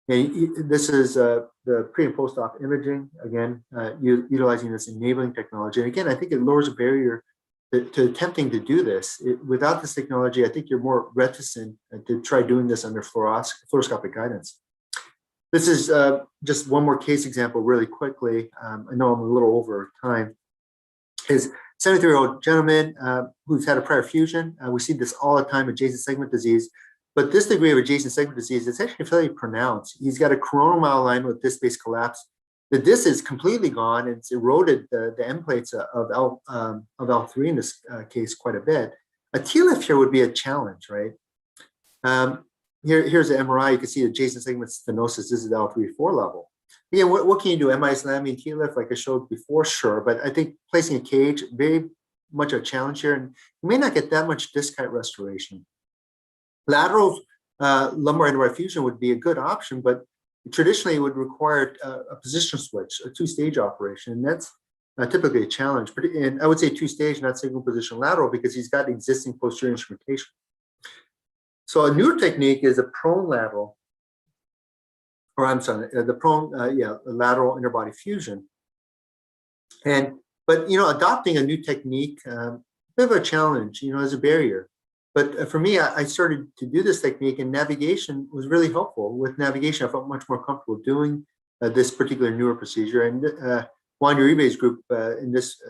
And this is the pre and post-op imaging, again, utilizing this enabling technology. And again, I think it lowers a barrier to attempting to do this. Without this technology, I think you're more reticent to try doing this under fluoroscopic guidance. This is just one more case example really quickly. I know I'm a little over time. Is 73-year-old gentleman who's had a prior fusion. We see this all the time, adjacent segment disease. But this degree of adjacent segment disease is actually fairly pronounced. He's got a coronal malalignment with disc-based collapse. The disc is completely gone. And it's eroded the end plates of L3 in this case quite a bit. A T-lift here would be a challenge, right? Here's an MRI. You can see adjacent segment stenosis. This is the L3-4 level. Again, what can you do? MIS laminating T-lift, like I showed before, sure. But I think placing a cage, very much of a challenge here, and you may not get that much disc height restoration. Lateral lumbar end wide fusion would be a good option, but traditionally it would require a position switch, a two-stage operation, and that's typically a challenge. And I would say two-stage, not single position lateral, because he's got existing posterior instrumentation. So a newer technique is a prone lateral, or I'm sorry, the prone, lateral interbody fusion. But adopting a new technique, a bit of a challenge, as a barrier. But for me, I started to do this technique, and navigation was really helpful. With navigation, I felt much more comfortable doing this particular newer procedure. And Juan Uribe's group in this,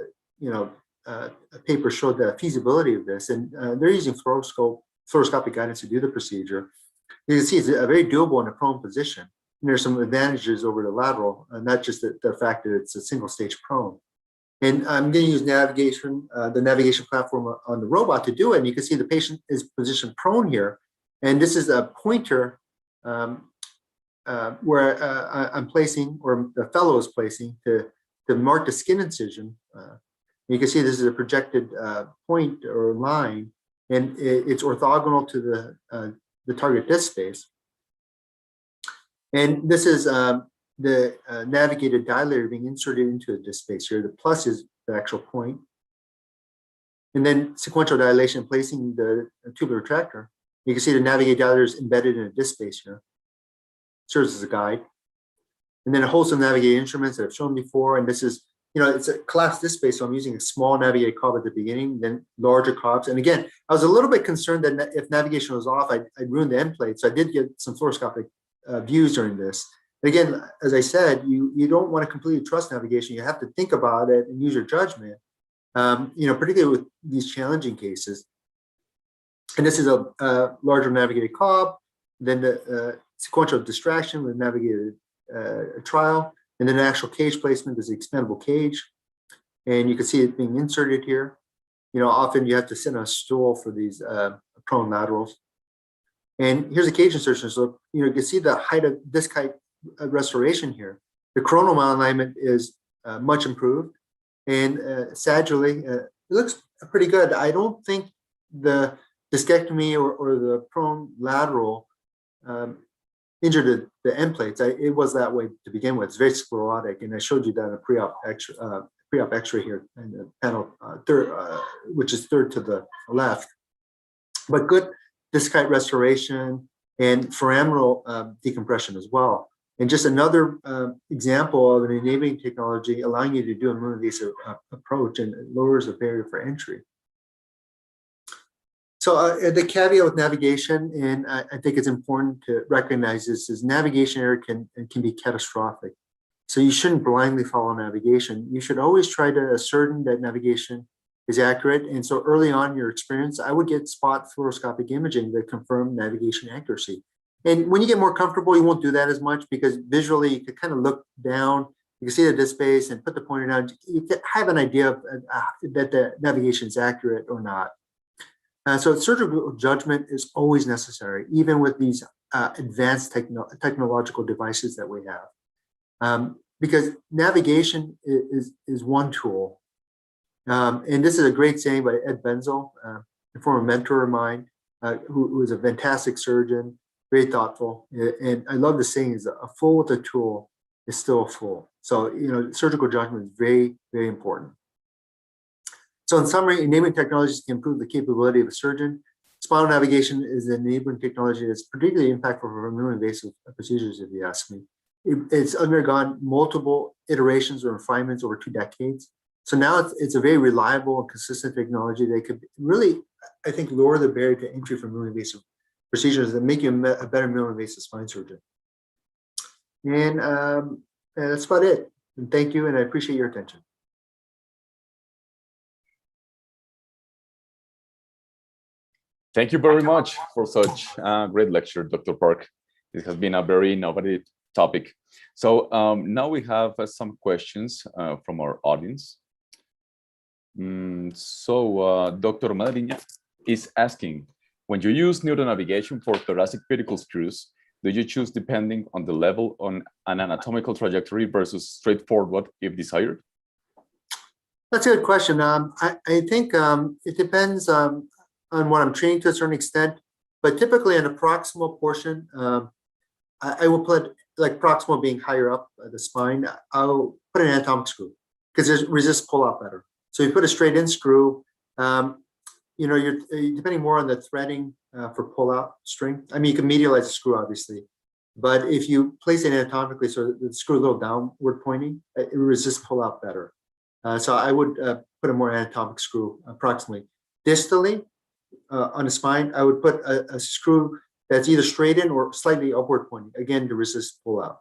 paper showed the feasibility of this, and they're using fluoroscopic guidance to do the procedure. You can see it's very doable in a prone position. And there's some advantages over the lateral, not just the fact that it's a single stage prone. And I'm going to use navigation, the navigation platform on the robot to do it. And you can see the patient is positioned prone here. And this is a pointer where I'm placing, or the fellow is placing, to mark the skin incision. You can see this is a projected point or line, and it's orthogonal to the target disc space. And this is the navigated dilator being inserted into the disc space here. The plus is the actual point. And then sequential dilation, placing the tubular retractor. You can see the navigated dilator is embedded in a disc space here. Serves as a guide. And then a host of navigated instruments that I've shown before. And this is, it's a collapsed disc space, so I'm using a small navigated cob at the beginning, then larger cobs. And again, I was a little bit concerned that if navigation was off, I'd ruin the end plate. So I did get some fluoroscopic views during this. Again, as I said, you don't want to completely trust navigation. You have to think about it and use your judgment, particularly with these challenging cases. And this is a larger navigated cob, then the sequential distraction with navigated trial, and then the actual cage placement is the expandable cage. And you can see it being inserted here. Often you have to sit on a stool for these prone laterals. And here's a cage insertion. So, you can see the height of disc height restoration here. The coronal malalignment is much improved, and sagittally it looks pretty good. I don't think the discectomy or the prone lateral injured the end plates. It was that way to begin with. It's very sclerotic, and I showed you that in a pre-op X-ray here in the panel third, which is third to the left. But good disc height restoration and foraminal decompression as well. And just another example of an enabling technology allowing you to do a minimally invasive approach, and it lowers the barrier for entry. So the caveat with navigation, and I think it's important to recognize this, is navigation error can be catastrophic. So you shouldn't blindly follow navigation. You should always try to ascertain that navigation is accurate. And so early on in your experience, I would get spot fluoroscopic imaging to confirm navigation accuracy. And when you get more comfortable, you won't do that as much, because visually you can kind of look down, you can see the disc space and put the pointer down. You can have an idea of that the navigation is accurate or not. So surgical judgment is always necessary, even with these advanced technological devices that we have. Because navigation is one tool. And this is a great saying by Ed Benzel, a former mentor of mine, who was a fantastic surgeon, very thoughtful. And I love the saying is a fool with a tool is still a fool. So, surgical judgment is very, very important. So in summary, enabling technologies can improve the capability of a surgeon. Spinal navigation is an enabling technology that's particularly impactful for minimally invasive procedures, if you ask me. It's undergone multiple iterations or refinements over 2 decades. So now it's a very reliable and consistent technology that could really, I think, lower the barrier to entry for minimally invasive procedures and make you a better minimally invasive spine surgeon. And that's about it. And thank you, and I appreciate your attention. Thank you very much for such a great lecture, Dr. Park. This has been a very innovative topic. So now we have some questions from our audience. Dr. Madriña is asking, when you use neuronavigation for thoracic pedicle screws, do you choose depending on the level on an anatomical trajectory versus straightforward if desired? That's a good question. I think it depends on what I'm treating to a certain extent, but typically in a proximal portion, I will put, like proximal being higher up the spine, I'll put an anatomic screw because it resists pull out better. So you put a straight in screw, you're depending more on the threading for pull out strength. I mean, you can medialize the screw obviously, but if you place it anatomically so the screw a little downward pointing, it resists pull out better. So I would put a more anatomic screw approximately. Distally on the spine, I would put a screw that's either straight in or slightly upward pointing, again, to resist pull out.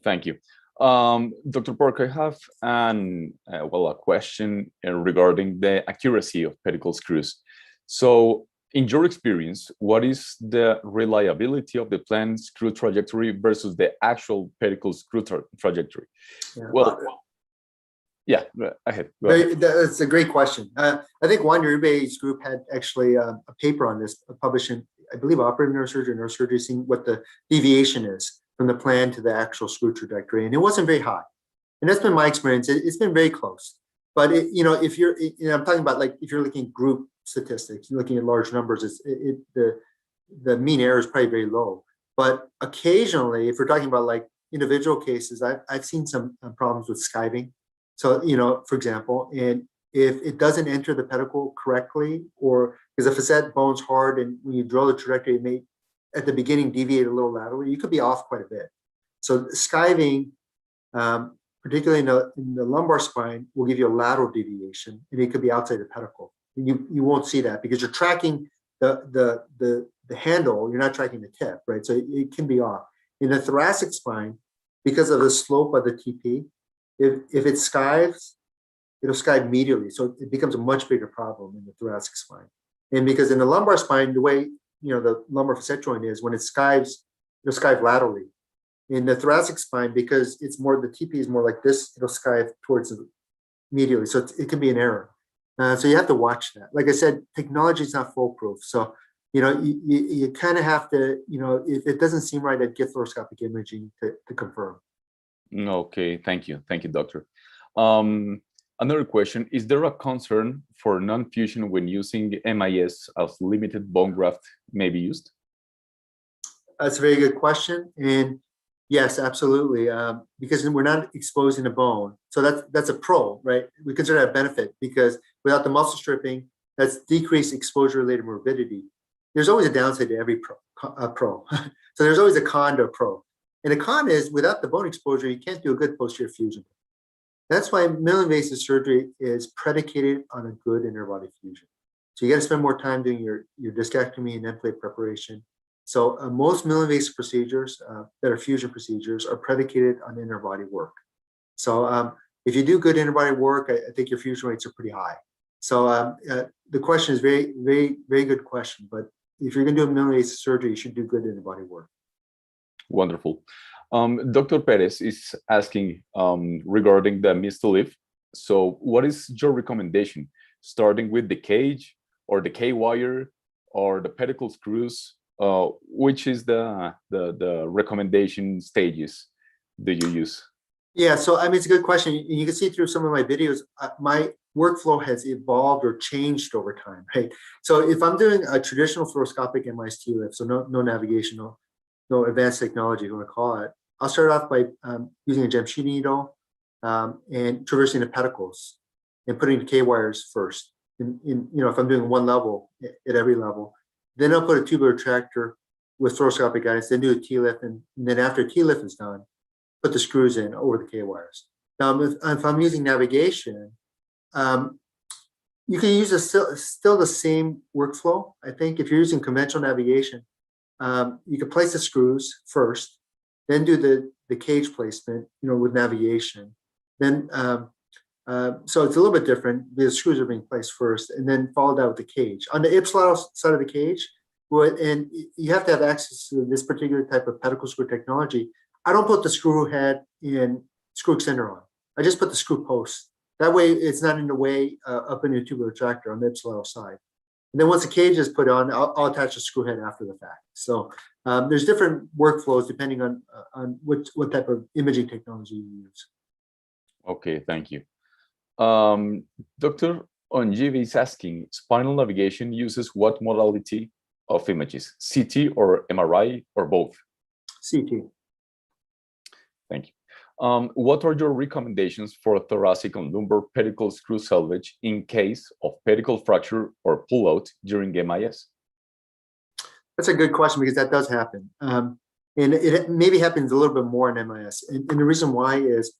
Thank you. Dr. Park, I have a question regarding the accuracy of pedicle screws. So in your experience, what is the reliability of the planned screw trajectory versus the actual pedicle screw trajectory? Yeah, ahead. That's a great question. I think Juan Uribe's group had actually a paper on this published in, I believe, operative neurosurgery, seeing what the deviation is from the plan to the actual screw trajectory, and it wasn't very high. And that's been my experience. It's been very close. But if you're, I'm talking about like if you're looking at group statistics, you're looking at large numbers, the mean error is probably very low. But occasionally, if we're talking about like individual cases, I've seen some problems with skiving. So, for example, and if it doesn't enter the pedicle correctly, or because the facet bone's hard and when you draw the trajectory, it may at the beginning deviate a little laterally, you could be off quite a bit. So skiving, particularly in the lumbar spine, will give you a lateral deviation, and it could be outside the pedicle. And you won't see that because you're tracking the handle, you're not tracking the tip, right? So it can be off. In the thoracic spine, because of the slope of the TP, if it skives, it'll skive medially. So it becomes a much bigger problem in the thoracic spine. And because in the lumbar spine, the way, the lumbar facet joint is, when it skives, it'll skive laterally. In the thoracic spine, because it's more, the TP is more like this, it'll skive towards the medially. So it can be an error. So you have to watch that. Like I said, technology is not foolproof. So, you kind of have to, if it doesn't seem right, I'd get fluoroscopic imaging to confirm. Okay, thank you. Thank you, doctor. Another question, is there a concern for non-fusion when using MIS as limited bone graft may be used? That's a very good question. And yes, absolutely. Because we're not exposing the bone. So that's a pro, right? We consider that a benefit because without the muscle stripping, that's decreased exposure-related morbidity. There's always a downside to every pro. So there's always a con to a pro. And a con is without the bone exposure, you can't do a good posterior fusion. That's why minimally invasive surgery is predicated on a good interbody fusion. So you got to spend more time doing your discectomy and end plate preparation. So most minimally invasive procedures that are fusion procedures are predicated on interbody work. So if you do good interbody work, I think your fusion rates are pretty high. So the question is very, very, very good question. But if you're going to do a minimally invasive surgery, you should do good interbody work. Wonderful. Dr. Perez is asking regarding the missed lift. So what is your recommendation? Starting with the cage or the K-wire or the pedicle screws? Which is the recommendation stages do you use? Yeah, so I mean, it's a good question. You can see through some of my videos, my workflow has evolved or changed over time, right? So if I'm doing a traditional fluoroscopic MIS lift, so no navigation, no advanced technology, you want to call it, I'll start off by using a Jamshidi needle and traversing the pedicles and putting the K-wires first. If I'm doing one level at every level, then I'll put a tubular retractor with fluoroscopic guidance, then do a T-lift, and then after T-lift is done, put the screws in over the K-wires. Now, if I'm using navigation, you can use still the same workflow. I think if you're using conventional navigation, you can place the screws first, then do the cage placement, with navigation. Then, so it's a little bit different. The screws are being placed first, and then followed out with the cage. On the ipsilateral side of the cage, and you have to have access to this particular type of pedicle screw technology. I don't put the screw head in screw extender on. I just put the screw post. That way, it's not in the way up in your tubular retractor on the ipsilateral side. And then once the cage is put on, I'll attach the screw head after the fact. So there's different workflows depending on what type of imaging technology you use. Okay, thank you. Dr. Onjivi is asking, spinal navigation uses what modality of images, CT or MRI or both? CT. Thank you. What are your recommendations for thoracic and lumbar pedicle screw salvage in case of pedicle fracture or pullout during MIS? That's a good question because that does happen. And it maybe happens a little bit more in MIS. And the reason why is,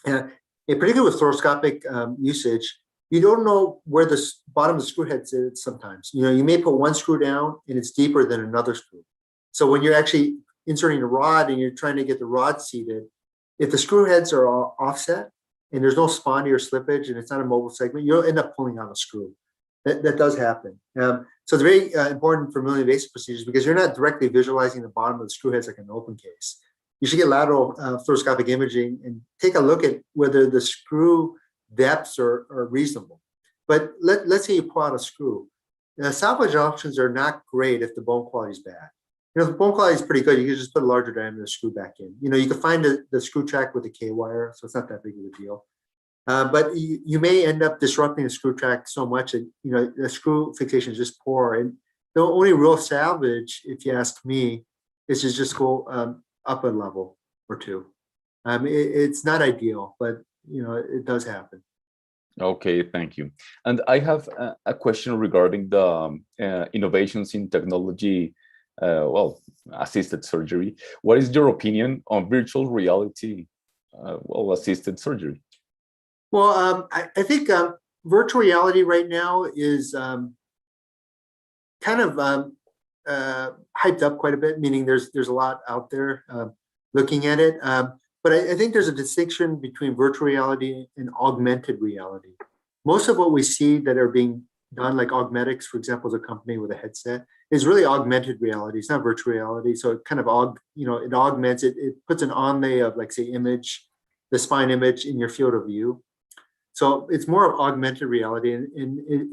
particularly with fluoroscopic usage, you don't know where the bottom of the screw head is sometimes. You may put one screw down and it's deeper than another screw. So when you're actually inserting a rod and you're trying to get the rod seated, if the screw heads are all offset and there's no spondy or slippage and it's not a mobile segment, you'll end up pulling out a screw. That does happen. So it's very important for minimally invasive procedures because you're not directly visualizing the bottom of the screw heads like an open case. You should get lateral fluoroscopic imaging and take a look at whether the screw depths are reasonable. But let's say you pull out a screw. Salvage options are not great if the bone quality is bad. If the bone quality is pretty good, you can just put a larger diameter screw back in. You can find the screw track with a K-wire, so it's not that big of a deal. But you may end up disrupting the screw track so much that the screw fixation is just poor. And the only real salvage, if you ask me, is to just go up a level or two. It's not ideal, but it does happen. Okay, thank you. And I have a question regarding the innovations in technology, assisted surgery. What is your opinion on virtual reality, assisted surgery? Well, I think virtual reality right now is kind of hyped up quite a bit, meaning there's a lot out there looking at it. But I think there's a distinction between virtual reality and augmented reality. Most of what we see that are being done, like Augmetics, for example, is a company with a headset, is really augmented reality. It's not virtual reality. So it kind of it augments it. It puts an onlay of, like, say, the spine image in your field of view. So it's more of augmented reality, and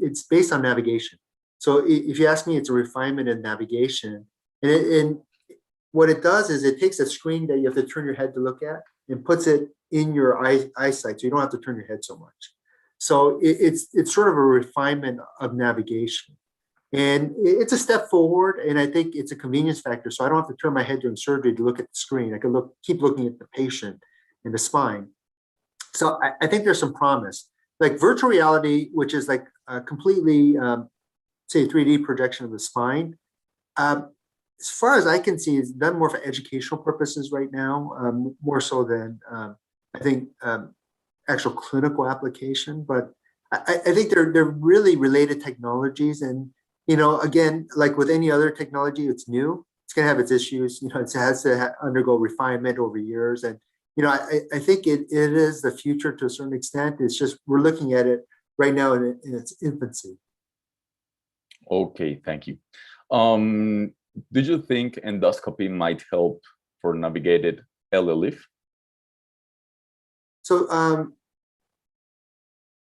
it's based on navigation. So if you ask me, it's a refinement in navigation. And what it does is it takes a screen that you have to turn your head to look at and puts it in your eyesight, so you don't have to turn your head so much. So it's sort of a refinement of navigation. And it's a step forward, and I think it's a convenience factor. So I don't have to turn my head during surgery to look at the screen. I can keep looking at the patient and the spine. So I think there's some promise. Like virtual reality, which is like a completely, say, 3D projection of the spine, as far as I can see, it's done more for educational purposes right now, more so than I think actual clinical application. But I think they're really related technologies. And again, like with any other technology, it's new. It's going to have its issues. It has to undergo refinement over years. And I think it is the future to a certain extent. It's just we're looking at it right now in its infancy. Okay, thank you. Do you think endoscopy might help for navigated LLIF? So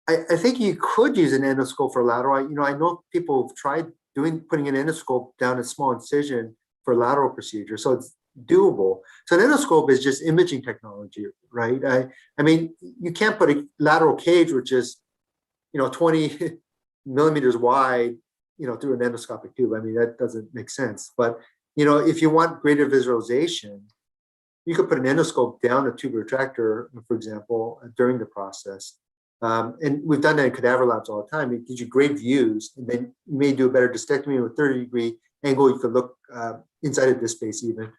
I think you could use an endoscope for lateral. I know people have tried putting an endoscope down a small incision for lateral procedure, so it's doable. So an endoscope is just imaging technology, right? I mean, you can't put a lateral cage which is 20 millimeters wide through an endoscopic tube. I mean, that doesn't make sense. But if you want greater visualization, you could put an endoscope down a tubular retractor, for example, during the process. And we've done that in cadaver labs all the time. It gives you great views, and then you may do a better discectomy with a 30-degree angle. You could look inside of disc space even.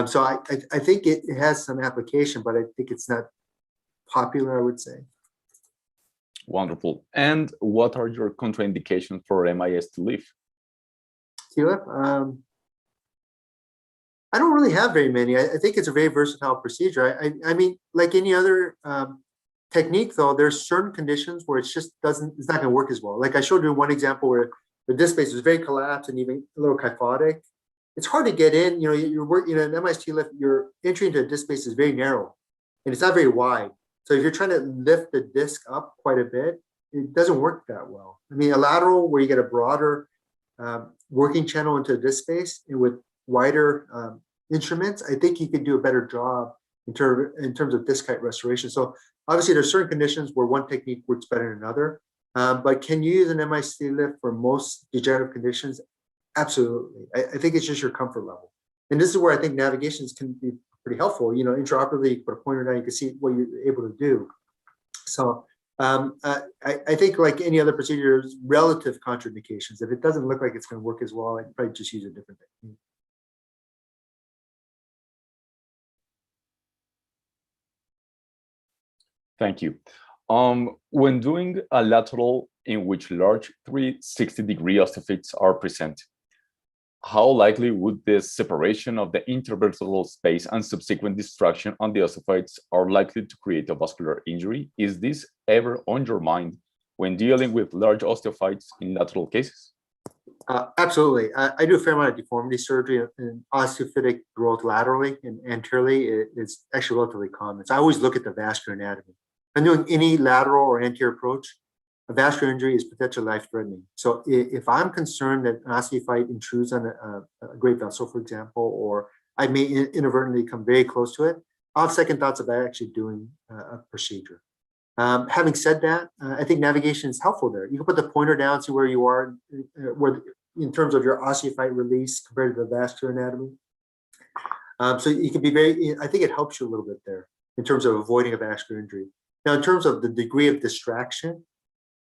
So I think it has some application, but I think it's not popular, I would say. Wonderful. And what are your contraindications for MIS TLIF? TLIF? I don't really have very many. I think it's a very versatile procedure. I mean, like any other technique, though, there's certain conditions where it's not going to work as well. Like I showed you one example where the disc space is very collapsed and even a little kyphotic. It's hard to get in. You're working in an MIS TLIF, your entry into a disc space is very narrow and it's not very wide. So if you're trying to lift the disc up quite a bit, it doesn't work that well. I mean, a lateral where you get a broader working channel into the disc space and with wider instruments, I think you could do a better job in terms of disc height restoration. So Obviously, there's certain conditions where one technique works better than another, but can you use an MIC lift for most degenerative conditions? Absolutely. I think it's just your comfort level. And this is where I think navigations can be pretty helpful. You know, intraoperatively, you put a pointer down, you can see what you're able to do. So I think like any other procedure, there's relative contraindications. If it doesn't look like it's going to work as well, I'd probably just use a different technique. Thank you. When doing a lateral in which large 360-degree osteophytes are present, how likely would the separation of the intervertebral space and subsequent destruction on the osteophytes are likely to create a vascular injury? Is this ever on your mind when dealing with large osteophytes in lateral cases? Absolutely. I do a fair amount of deformity surgery, and osteophytic growth laterally and anteriorly is actually relatively common. So I always look at the vascular anatomy. If I'm doing any lateral or anterior approach, a vascular injury is potentially life-threatening. So if I'm concerned that an osteophyte intrudes on a great vessel, for example, or I may inadvertently come very close to it, I'll have second thoughts about actually doing a procedure. Having said that, I think navigation is helpful there. You can put the pointer down, see where you are, where in terms of your osteophyte release compared to the vascular anatomy. So you can be very, I think it helps you a little bit there in terms of avoiding a vascular injury. Now, in terms of the degree of distraction,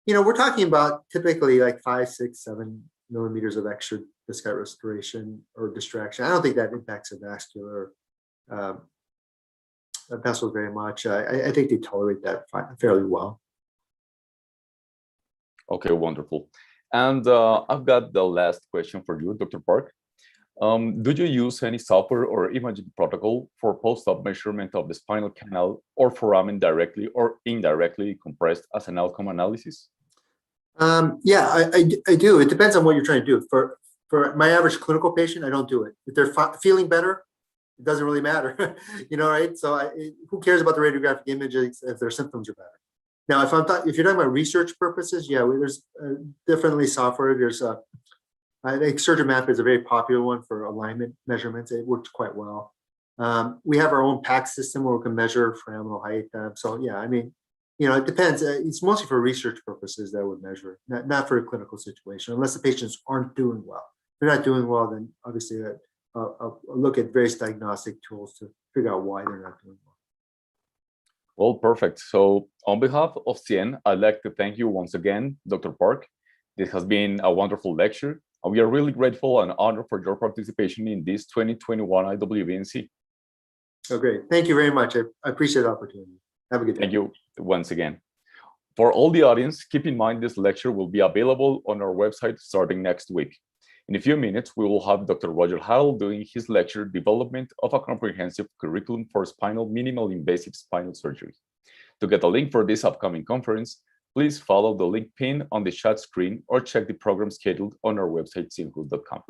you know, we're talking about typically like 5, 6, 7 millimeters of extra discrete restoration or distraction. I don't think that impacts the vascular vessels very much. I think they tolerate that fairly well. Okay, wonderful. And I've got the last question for you, Dr. Park. Do you use any software or imaging protocol for post-op measurement of the spinal canal or foramen directly or indirectly compressed as an outcome analysis? Yeah, I do. It depends on what you're trying to do. For my average clinical patient, I don't do it. If they're feeling better, it doesn't really matter, you know, right? So who cares about the radiographic images if their symptoms are better? Now, if you're talking about research purposes, yeah, there's definitely software. There's I think SurgeonMap is a very popular one for alignment measurements. It works quite well. We have our own PAC system where we can measure foraminal height. So yeah, I mean, you know, it depends. It's mostly for research purposes that I would measure, not for a clinical situation, unless the patients aren't doing well. If they're not doing well, then obviously I'll look at various diagnostic tools to figure out why they're not doing well. Well, perfect. So on behalf of CIEN, I'd like to thank you once again, Dr. Park. This has been a wonderful lecture, and we are really grateful and honored for your participation in this 2021 IWBNC. Oh, great. Thank you very much. I appreciate the opportunity. Have a good day. Thank you once again. For all the audience, keep in mind this lecture will be available on our website starting next week. In a few minutes, we will have Dr. Roger Harrell doing his lecture, Development of a Comprehensive Curriculum for Spinal Minimal Invasive Spinal Surgery. To get a link for this upcoming conference, please follow the link pinned on the chat screen or check the program scheduled on our website, ciengroup.com.